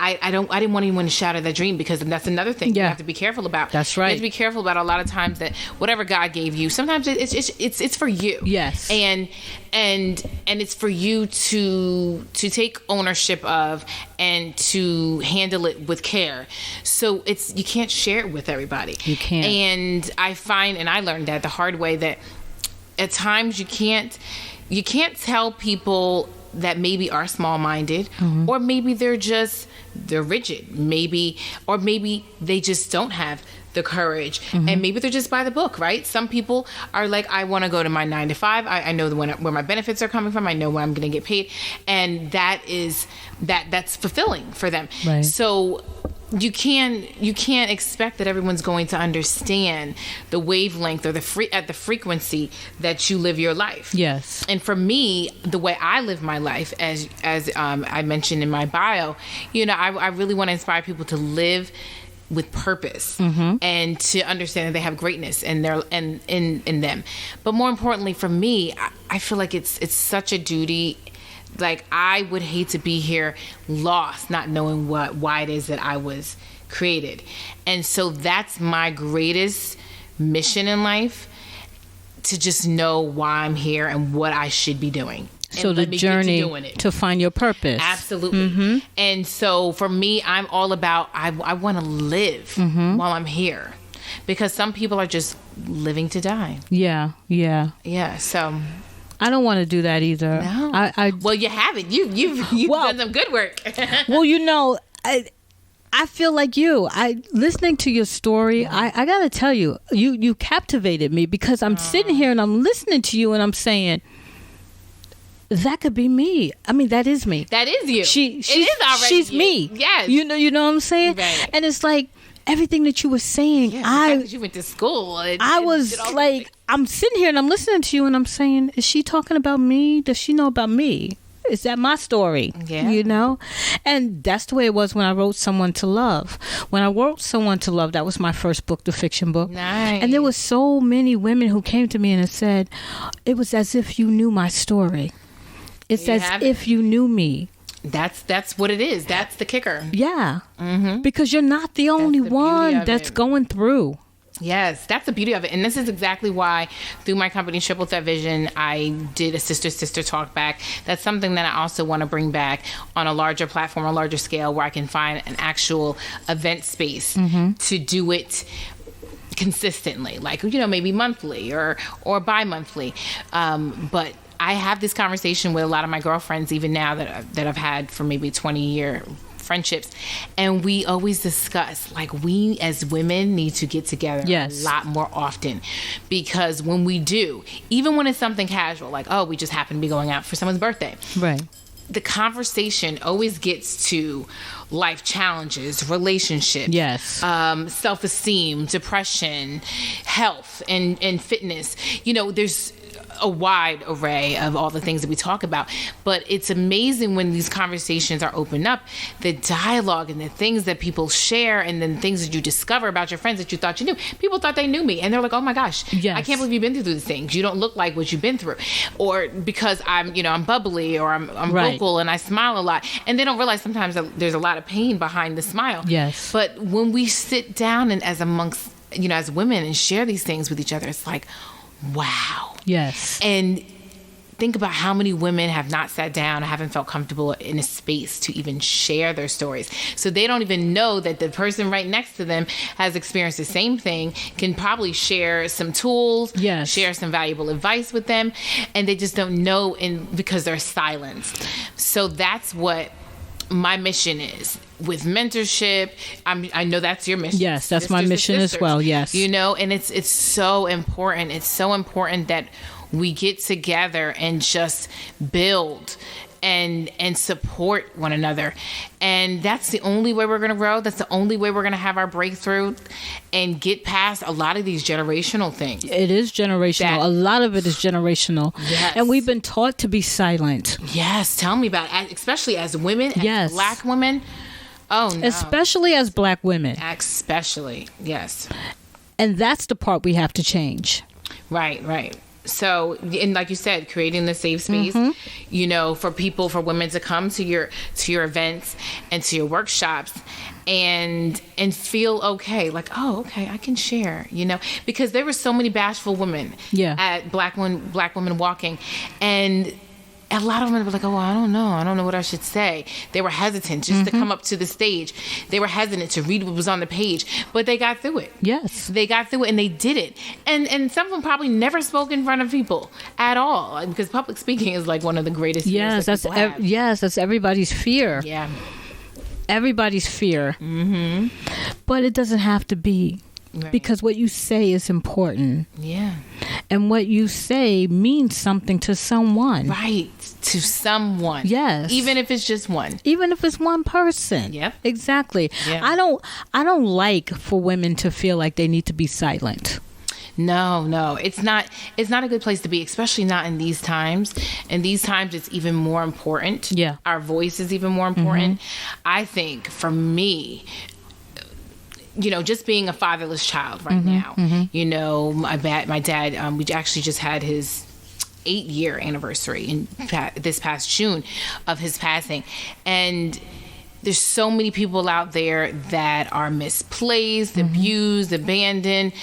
I didn't want anyone to shatter that dream, because that's another thing you have to be careful about. That's right. You have to be careful about a lot of times that whatever God gave you, sometimes it's for you. Yes. And it's for you to take ownership of and to handle it with care. So you can't share it with everybody. You can't. And I find, and I learned that the hard way, that at times you can't tell people that maybe are small-minded, mm-hmm. or maybe they're rigid, or maybe they just don't have the courage, mm-hmm. and maybe they're just by the book, right? Some people are like, I want to go to my 9 to 5. I know where my benefits are coming from. I know where I'm going to get paid, and that's fulfilling for them. Right. So you can't expect that everyone's going to understand the wavelength or the frequency that you live your life. Yes. And for me, the way I live my life, as I mentioned in my bio, I really want to inspire people to live with purpose, mm-hmm. and to understand that they have greatness in them. But more importantly, for me, I feel like it's such a duty. Like, I would hate to be here lost, not knowing why it is that I was created. And so that's my greatest mission in life, to just know why I'm here and what I should be doing. So the journey to find your purpose. Absolutely. Mm-hmm. And so for me, I'm all about, I want to live, mm-hmm. while I'm here. Because some people are just living to die. Yeah, yeah. Yeah, so I don't want to do that either. No. Well, you haven't. You've done some good work. Well, I feel like you. Listening to your story, I got to tell you, you captivated me, because I'm sitting here and I'm listening to you and I'm saying, that could be me. I mean, that is me. That is you. She's me. Yes. You know what I'm saying? Right. And it's like, everything that you were saying, you went to school. I was like, I'm sitting here and I'm listening to you and I'm saying, is she talking about me? Does she know about me? Is that my story? Yeah. And that's the way it was when I wrote Someone to Love. When I wrote Someone to Love, that was my first book, the fiction book. Nice. And there were so many women who came to me and said, it was as if you knew my story. It's as if you knew me. That's what it is. That's the kicker. Yeah. Because you're not the only one that's going through. Yes, that's the beauty of it. And this is exactly why through my company, Triple Threat Vision, I did a sister talk back. That's something that I also want to bring back on a larger platform, a larger scale, where I can find an actual event space to do it consistently, like, maybe monthly or bi-monthly. But I have this conversation with a lot of my girlfriends, even now that I've had for maybe 20-year friendships, and we always discuss, like, we as women need to get together a lot more often, because when we do, even when it's something casual, like, oh, we just happen to be going out for someone's birthday, right, the conversation always gets to life challenges, relationships, self-esteem, depression, health, and fitness. There's a wide array of all the things that we talk about, but it's amazing when these conversations are opened up, the dialogue and the things that people share, and then things that you discover about your friends that you thought you knew. People thought they knew me, and they're like, oh my gosh, I can't believe you've been through these things. You don't look like what you've been through. Or because I'm bubbly, or I'm vocal and I smile a lot, and they don't realize sometimes that there's a lot of pain behind the smile. But when we sit down and as women, and share these things with each other, it's like, wow. And think about how many women have not sat down, haven't felt comfortable in a space to even share their stories. So they don't even know that the person right next to them has experienced the same thing, can probably share some tools, share some valuable advice with them, and they just don't know because they're silenced. So that's what my mission is with mentorship. I know that's your mission. Yes, that's my mission as well. Yes. And it's so important. It's so important that we get together and just build and support one another. And that's the only way we're going to grow. That's the only way we're going to have our breakthrough and get past a lot of these generational things. It is generational. A lot of it is generational. Yes. And we've been taught to be silent. Yes. Tell me about it, especially as women, as Black women. Oh, no. Especially as Black women. Especially, yes. And that's the part we have to change. Right. So, and like you said, creating the safe space, for women to come to your events and to your workshops and feel okay, like, oh, okay, I can share, because there were so many bashful women at Black Women Walking, and a lot of them were like, oh, I don't know what I should say. They were hesitant just to come up to the stage. They were hesitant to read what was on the page, but they got through it. Yes. They got through it, and they did it. And some of them probably never spoke in front of people at all, because public speaking is like one of the greatest fears that people have. Yes, that's everybody's fear. Yeah. Everybody's fear. Mm-hmm. But it doesn't have to be. Right. Because what you say is important. Yeah. And what you say means something to someone. Right. To someone. Yes. Even if it's just one. Even if it's one person. Yep. Exactly. Yeah. I don't like for women to feel like they need to be silent. No. It's not a good place to be, especially not in these times. In these times, it's even more important. Yeah. Our voice is even more important. I think for me, just being a fatherless child right now, my dad, we actually just had his 8-year anniversary this past June of his passing. And there's so many people out there that are misplaced, abused, abandoned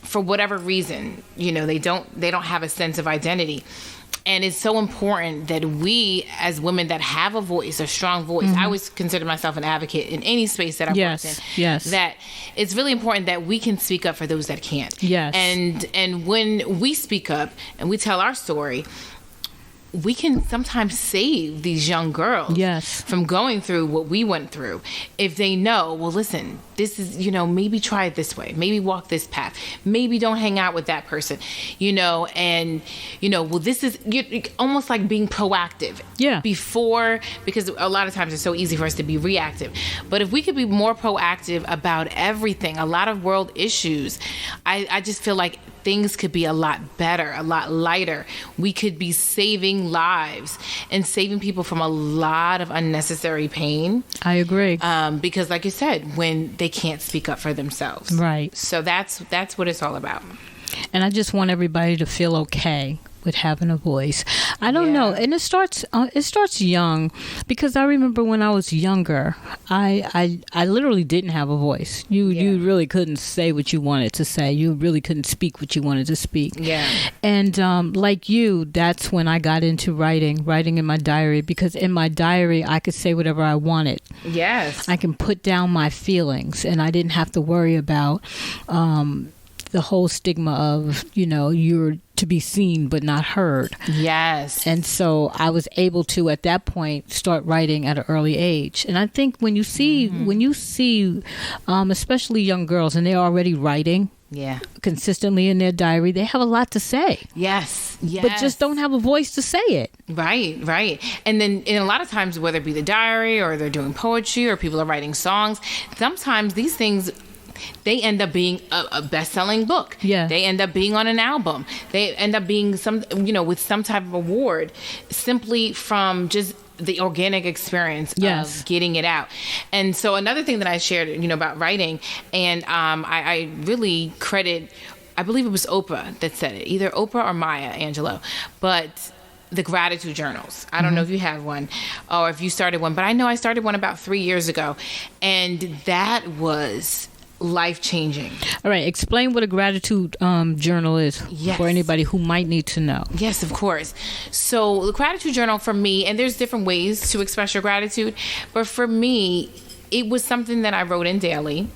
for whatever reason. They don't have a sense of identity. And it's so important that we, as women that have a voice, a strong voice, I always consider myself an advocate in any space that I've worked in. Yes. That it's really important that we can speak up for those that can't. Yes. And when we speak up and we tell our story, we can sometimes save these young girls from going through what we went through. If they know, well, listen, this is, maybe try it this way. Maybe walk this path. Maybe don't hang out with that person, and, well, this is almost like being proactive. Yeah. Because a lot of times it's so easy for us to be reactive. But if we could be more proactive about everything, a lot of world issues, I just feel like things could be a lot better, a lot lighter. We could be saving lives and saving people from a lot of unnecessary pain. I agree. Because like you said, when they can't speak up for themselves. Right. So that's what it's all about. And I just want everybody to feel okay with having a voice. I don't know, and it starts young, because I remember when I was younger, I literally didn't have a voice. You really couldn't say what you wanted to say. You really couldn't speak what you wanted to speak. Yeah. And like you, that's when I got into writing in my diary, because in my diary I could say whatever I wanted. Yes. I can put down my feelings, and I didn't have to worry about the whole stigma of, you're to be seen but not heard. Yes. And so I was able to, at that point, start writing at an early age. And I think when you see, especially young girls, and they're already writing consistently in their diary, they have a lot to say. Yes. But just don't have a voice to say it. Right. And then a lot of times, whether it be the diary or they're doing poetry or people are writing songs, sometimes these things, they end up being a best-selling book. Yeah. They end up being on an album. They end up being with some type of award, simply from just the organic experience of getting it out. And so another thing that I shared, about writing, and I really credit, I believe it was Oprah that said it, either Oprah or Maya Angelou, but the gratitude journals. I don't know if you have one or if you started one, but I know I started one about 3 years ago, and that was life-changing. All right, explain what a gratitude journal is for anybody who might need to know. Yes, of course. So the gratitude journal for me, and there's different ways to express your gratitude, but for me, it was something that I wrote in daily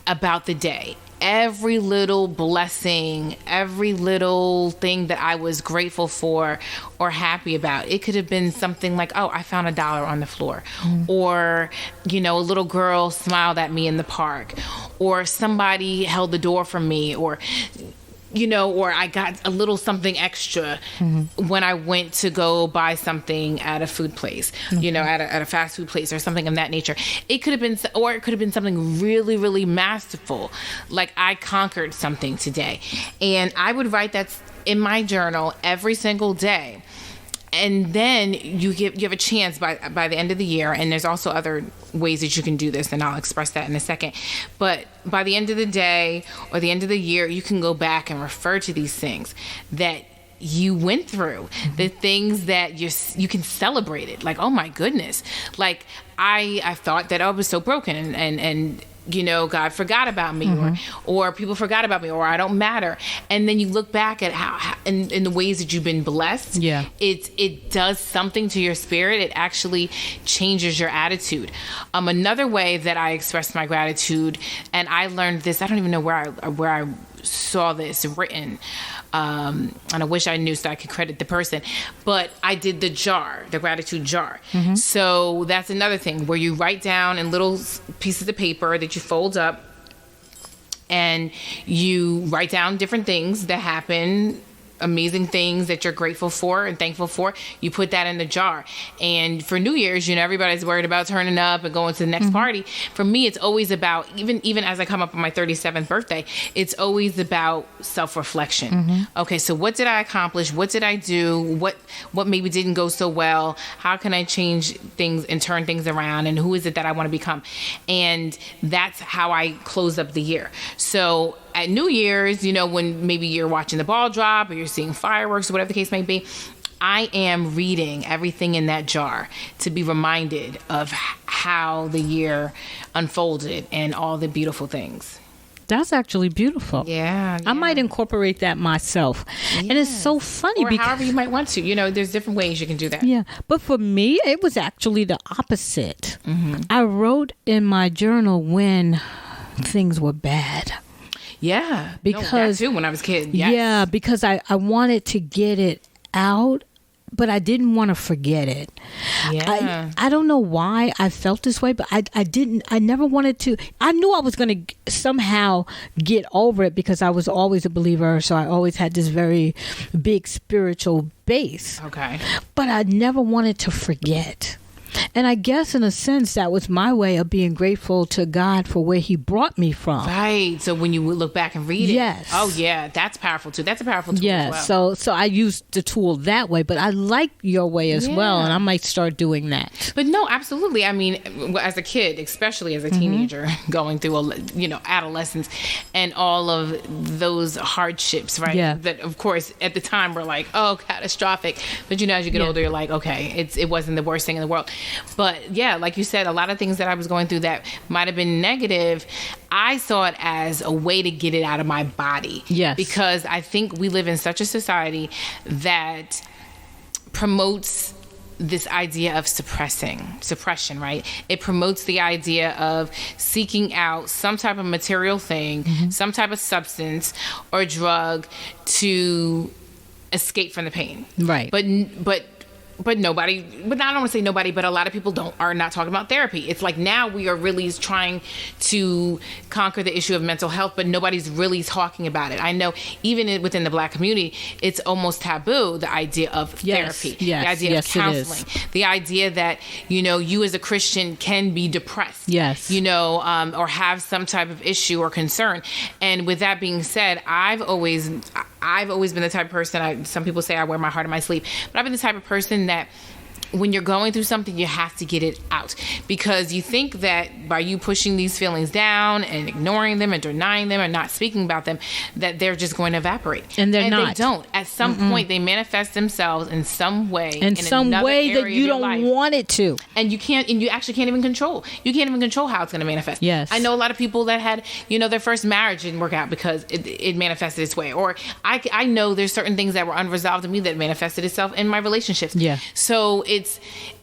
about the day. Every little blessing, every little thing that I was grateful for or happy about. It could have been something like, oh, I found $1 on the floor. Or, a little girl smiled at me in the park. Or somebody held the door for me. Or, or I got a little something extra when I went to go buy something at a food place, at a fast food place or something of that nature. It could have been something really, really masterful, like I conquered something today. And I would write that in my journal every single day. And then you have a chance by the end of the year, and there's also other ways that you can do this, and I'll express that in a second. But by the end of the day or the end of the year, you can go back and refer to these things that you went through, the things that you can celebrate it. Like, oh my goodness, like I thought that I was so broken and God forgot about me, or people forgot about me, or I don't matter. And then you look back at how in the ways that you've been blessed. Yeah, it does something to your spirit. It actually changes your attitude. Another way that I express my gratitude, and I learned this, I don't even know where I saw this written, and I wish I knew so I could credit the person, but I did the gratitude jar. So that's another thing where you write down in little pieces of paper that you fold up, and you write down different things that happen, amazing things that you're grateful for and thankful for. You put that in the jar. And for New Year's, everybody's worried about turning up and going to the next party. For me, it's always about, even as I come up on my 37th birthday, it's always about self-reflection. Okay, so what did I accomplish? What did I do? What maybe didn't go so well? How can I change things and turn things around? And who is it that I want to become? And that's how I close up the year. So at New Year's, when maybe you're watching the ball drop or you're seeing fireworks or whatever the case may be, I am reading everything in that jar to be reminded of how the year unfolded and all the beautiful things. That's actually beautiful. Yeah. I might incorporate that myself. Yes. And it's so funny. Or however you might want to. There's different ways you can do that. Yeah. But for me, it was actually the opposite. I wrote in my journal when things were bad. Yeah. Because that too, when I was a kid. Yes. Yeah, because I wanted to get it out, but I didn't want to forget it. Yeah. I don't know why I felt this way, but I never wanted to. I knew I was going to somehow get over it because I was always a believer, so I always had this very big spiritual base. Okay. But I never wanted to forget. And I guess in a sense that was my way of being grateful to God for where he brought me from. Right. So when you look back and read it. Yes. Oh yeah, that's powerful too. That's a powerful tool as well. So I used the tool that way, but I like your way as well, and I might start doing that. But no, absolutely. I mean, as a kid, especially as a teenager, going through adolescence and all of those hardships, right? Yeah. That of course at the time were like, oh, catastrophic. But as you get older, you're like, okay, it wasn't the worst thing in the world. But yeah, like you said, a lot of things that I was going through that might have been negative, I saw it as a way to get it out of my body. Yes. Because I think we live in such a society that promotes this idea of suppression, right? It promotes the idea of seeking out some type of material thing, some type of substance or drug to escape from the pain. Right. But nobody, but I don't want to say nobody, but a lot of people are not talking about therapy. It's like now we are really trying to conquer the issue of mental health, but nobody's really talking about it. I know even within the Black community, it's almost taboo, the idea of therapy, the idea of counseling, the idea that, you as a Christian can be depressed, or have some type of issue or concern. And with that being said, I've always been the type of person, some people say I wear my heart on my sleeve, but I've been the type of person that when you're going through something, you have to get it out, because you think that by you pushing these feelings down and ignoring them and denying them and not speaking about them, that they're just going to evaporate. And they're not. They don't. At some point, they manifest themselves in some way. In some way that you don't want it to. And you actually can't even control. You can't even control how it's going to manifest. Yes. I know a lot of people that had, their first marriage didn't work out because it manifested its way. Or I know there's certain things that were unresolved in me that manifested itself in my relationships. Yeah. So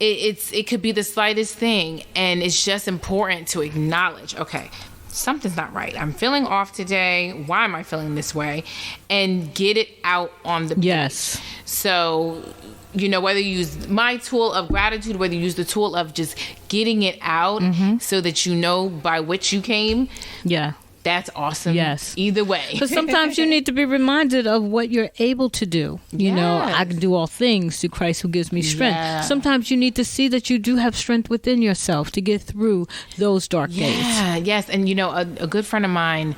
it could be the slightest thing, and it's just important to acknowledge, okay, something's not right. I'm feeling off today. Why am I feeling this way? And get it out on the page. So, whether you use my tool of gratitude, whether you use the tool of just getting it out so that by which you came. Yeah. That's awesome. Yes. Either way. Because sometimes you need to be reminded of what you're able to do. I can do all things through Christ who gives me strength. Yeah. Sometimes you need to see that you do have strength within yourself to get through those dark days. Yes. And, a good friend of mine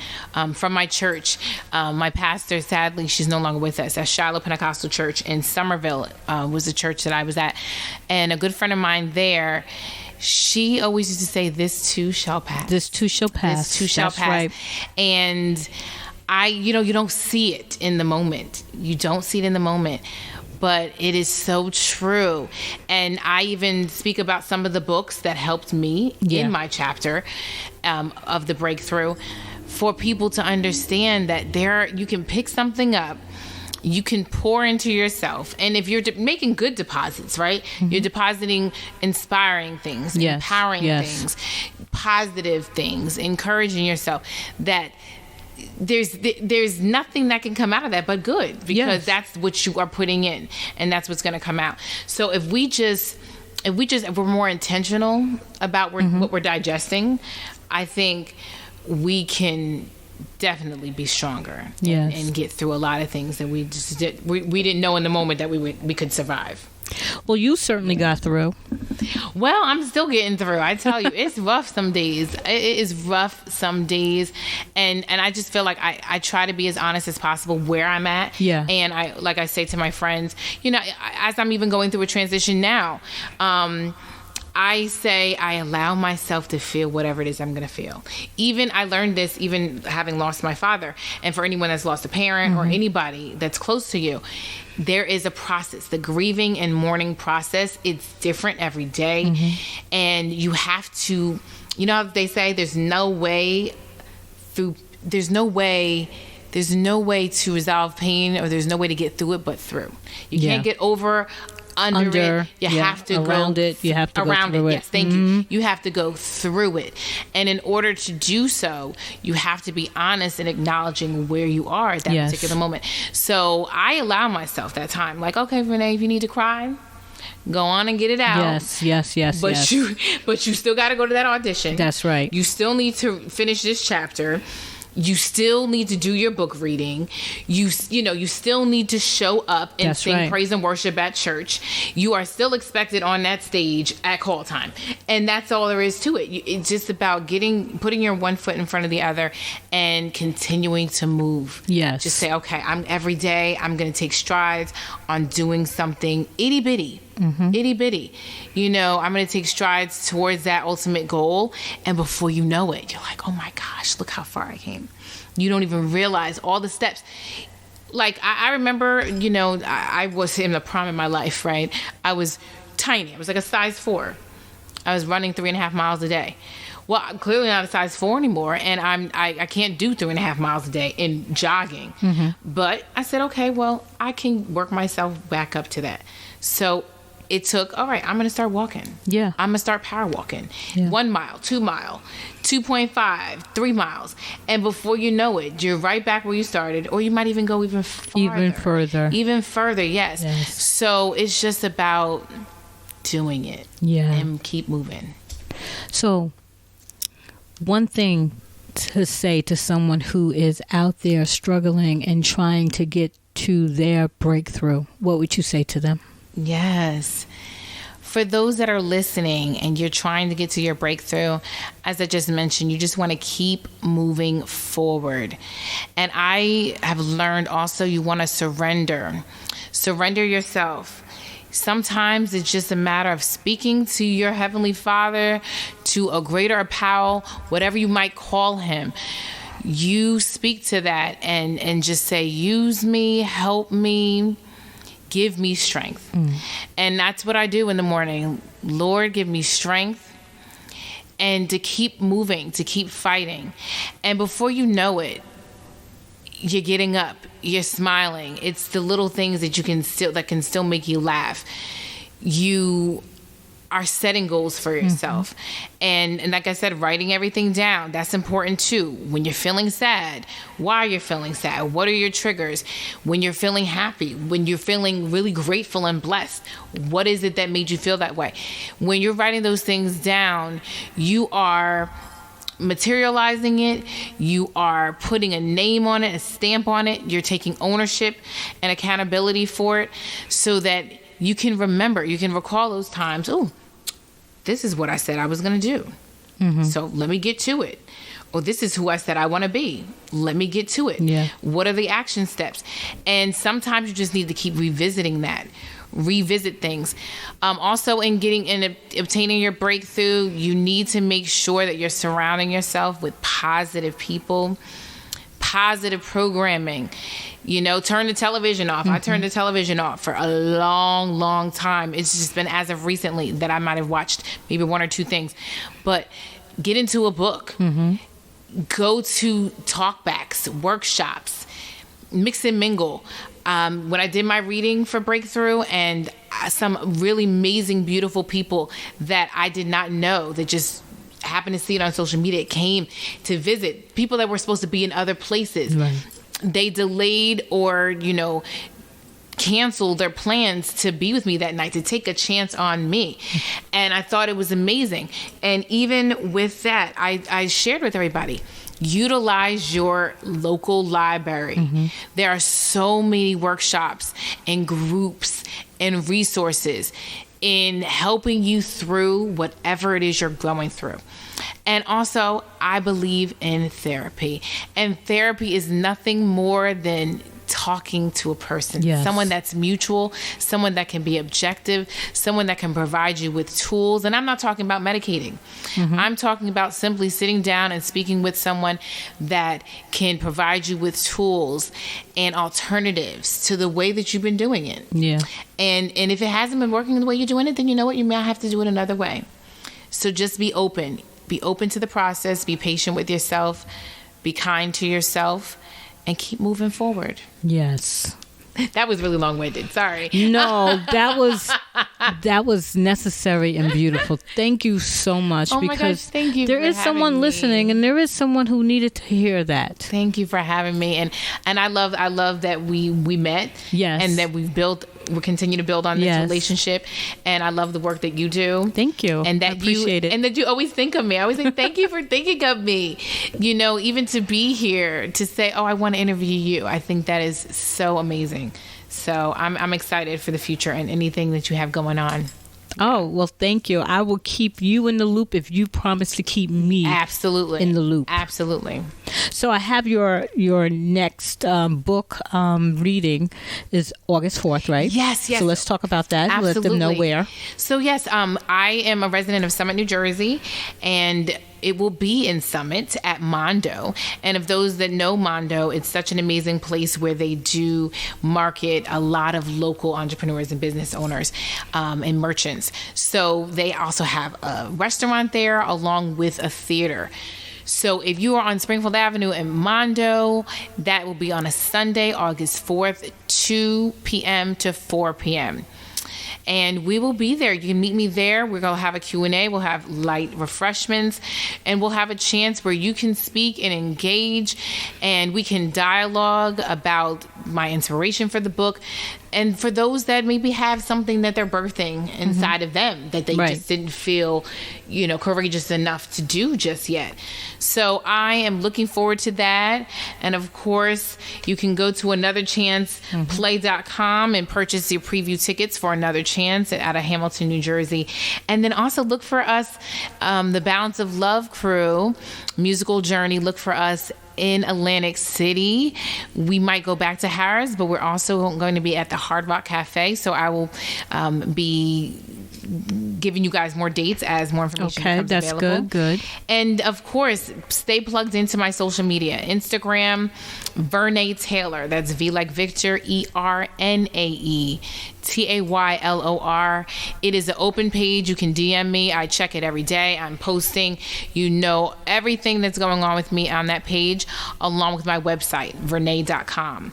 from my church, my pastor, sadly, she's no longer with us, at Shiloh Pentecostal Church in Somerville, was the church that I was at. And a good friend of mine there, she always used to say, this too shall pass. This too shall pass. This too shall pass. Right. And you don't see it in the moment. You don't see it in the moment. But it is so true. And I even speak about some of the books that helped me in my chapter of the breakthrough, for people to understand that you can pick something up, you can pour into yourself. And if you're making good deposits, right? You're depositing inspiring things, empowering things, positive things, encouraging yourself, that there's nothing that can come out of that but good, because that's what you are putting in, and that's what's going to come out. So if we're more intentional about what we're digesting, I think we can definitely be stronger and get through a lot of things that we just we didn't know in the moment that we could survive. Well, you certainly got through. Well, I'm still getting through. I tell you, it's rough some days. It is rough some days. And I just feel like I try to be as honest as possible where I'm at. Yeah. And I say to my friends, as I'm even going through a transition now, I say I allow myself to feel whatever it is I'm going to feel. Even I learned this even having lost my father. And for anyone that's lost a parent or anybody that's close to you, there is a process. The grieving and mourning process, it's different every day. And you have to, how they say there's no way to resolve pain, or there's no way to get through it but through. You can't get over under it. You have to around go it. You have to around go through it. it. Yes, thank you. You have to go through it, and in order to do so, you have to be honest in acknowledging where you are at that particular moment. So I allow myself that time. Like, okay, Vernae, if you need to cry, go on and get it out. Yes. But you still got to go to that audition. That's right. You still need to finish this chapter. You still need to do your book reading. You still need to show up and sing praise and worship at church. You are still expected on that stage at call time. And that's all there is to it. It's just about putting your one foot in front of the other and continuing to move. Yes. Just say, okay, every day I'm going to take strides on doing something itty bitty. Itty bitty. I'm going to take strides towards that ultimate goal. And before you know it, you're like, oh my gosh, look how far I came. You don't even realize all the steps. Like, I remember, I was in the prime of my life, right? I was tiny. I was like a size 4. I was running 3.5 miles a day. Well, I'm clearly not a size 4 anymore, and I can't do 3.5 miles a day in jogging. But I said, okay, well, I can work myself back up to that. So it took, all right, I'm going to start walking. Yeah. I'm going to start power walking. Yeah. 1 mile, 2 mile, 2.5, 3 miles. And before you know it, you're right back where you started, or you might even go even farther. Even further, yes. So it's just about doing it. Yeah. And keep moving. So one thing to say to someone who is out there struggling and trying to get to their breakthrough, what would you say to them? Yes. For those that are listening and you're trying to get to your breakthrough, as I just mentioned, you just want to keep moving forward. And I have learned also you want to surrender. Surrender yourself. Sometimes it's just a matter of speaking to your Heavenly Father, to a greater power, whatever you might call him. You speak to that and just say, use me, help me. Give me strength. And that's what I do in the morning. Lord, give me strength and to keep moving, to keep fighting. And before you know it, you're getting up, you're smiling. It's the little things that can still make you laugh. You are setting goals for yourself. And like I said, writing everything down, that's important too. When you're feeling sad, why you're feeling sad, what are your triggers? When you're feeling happy, when you're feeling really grateful and blessed, what is it that made you feel that way? When you're writing those things down, you are materializing it, you are putting a name on it, a stamp on it, you're taking ownership and accountability for it so that you can remember, you can recall those times. Oh, this is what I said I was going to do. So let me get to it. Or this is who I said I want to be. Let me get to it. Yeah. What are the action steps? And sometimes you just need to keep revisiting that. Revisit things. Also, in obtaining your breakthrough, you need to make sure that you're surrounding yourself with positive people, positive programming. Turn the television off. I turned the television off for a long, long time. It's just been as of recently that I might have watched maybe 1 or 2 things. But get into a book. Go to talkbacks, workshops, mix and mingle. When I did my reading for Breakthrough, and some really amazing, beautiful people that I did not know that just happened to see it on social media came to visit, people that were supposed to be in other places. Right. They delayed or, canceled their plans to be with me that night, to take a chance on me. And I thought it was amazing. And even with that, I shared with everybody, utilize your local library. There are so many workshops and groups and resources in helping you through whatever it is you're going through. And also, I believe in therapy. And therapy is nothing more than talking to a person, someone that's mutual, someone that can be objective, someone that can provide you with tools. And I'm not talking about medicating. I'm talking about simply sitting down and speaking with someone that can provide you with tools and alternatives to the way that you've been doing it. Yeah. And if it hasn't been working the way you're doing it, then you know what? You may have to do it another way. So just be open. Be open to the process. Be patient with yourself. Be kind to yourself. And keep moving forward. Yes. That was really long-winded. Sorry. No, that was necessary and beautiful. Thank you so much. Oh my gosh, thank you. There is someone listening, and there is someone who needed to hear that. Thank you for having me. And I love that we met. Yes. And that we've built we'll continue to build on this relationship. And I love the work that you do. Thank you. And that I appreciate it. And that you always think of me. I always say, thank you for thinking of me. You know, even to be here, to say, oh, I want to interview you. I think that is so amazing. So I'm excited for the future and anything that you have going on. Oh, well, thank you. I will keep you in the loop if you promise to keep me in the loop. Absolutely. So I have your next book reading is August 4th, right? Yes. So let's talk about that. Absolutely. Let them know where. So yes, I am a resident of Summit, New Jersey, and it will be in Summit at Mondo. And of those that know Mondo, it's such an amazing place where they do market a lot of local entrepreneurs and business owners and merchants. So they also have a restaurant there along with a theater. So if you are on Springfield Avenue in Mondo, that will be on a Sunday, August 4th, 2 p.m. to 4 p.m. And we will be there. You can meet me there. We're going to have a Q&A. We'll have light refreshments. And we'll have a chance where you can speak and engage. And we can dialogue about my inspiration for the book. And for those that maybe have something that they're birthing inside of them that they just didn't feel, courageous enough to do just yet. So I am looking forward to that. And of course, you can go to anotherchanceplay.com and purchase your preview tickets for Another Chance out of Hamilton, New Jersey. And then also look for us, the Balance of Love crew, musical journey. Look for us in Atlantic City. We might go back to Harris, but we're also going to be at the Hard Rock Cafe. So I will be giving you guys more dates as more information becomes available. Okay, that's good. And of course, stay plugged into my social media. Instagram, Vernae Taylor. That's V like Victor, ERNAE TAYLOR. It is an open page. You can DM me. I check it every day. I'm posting, everything that's going on with me on that page, along with my website, vernae.com.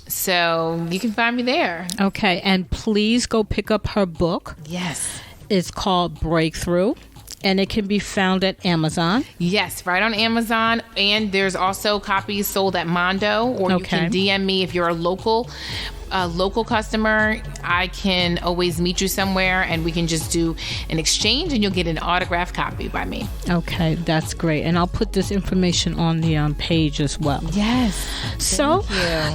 So you can find me there. Okay. And please go pick up her book. Yes. It's called Breakthrough. And it can be found at Amazon. Yes, right on Amazon. And there's also copies sold at Mondo. Or you can DM me if you're a local customer. I can always meet you somewhere and we can just do an exchange and you'll get an autographed copy by me. Okay, that's great. And I'll put this information on the page as well. Yes. So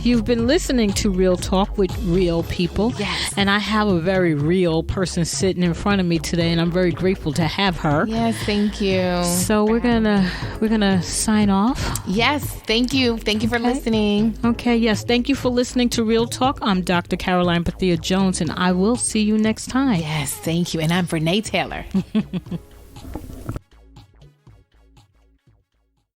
you've been listening to Real Talk with Real People. Yes. And I have a very real person sitting in front of me today, and I'm very grateful to have her. Yes, thank you. So we're gonna sign off. Yes, thank you. Thank you for listening. Okay, yes. Thank you for listening to Real Talk. I'm Dr. Karoline Bethea-Jones, and I will see you next time. Yes, thank you. And I'm Vernae Taylor.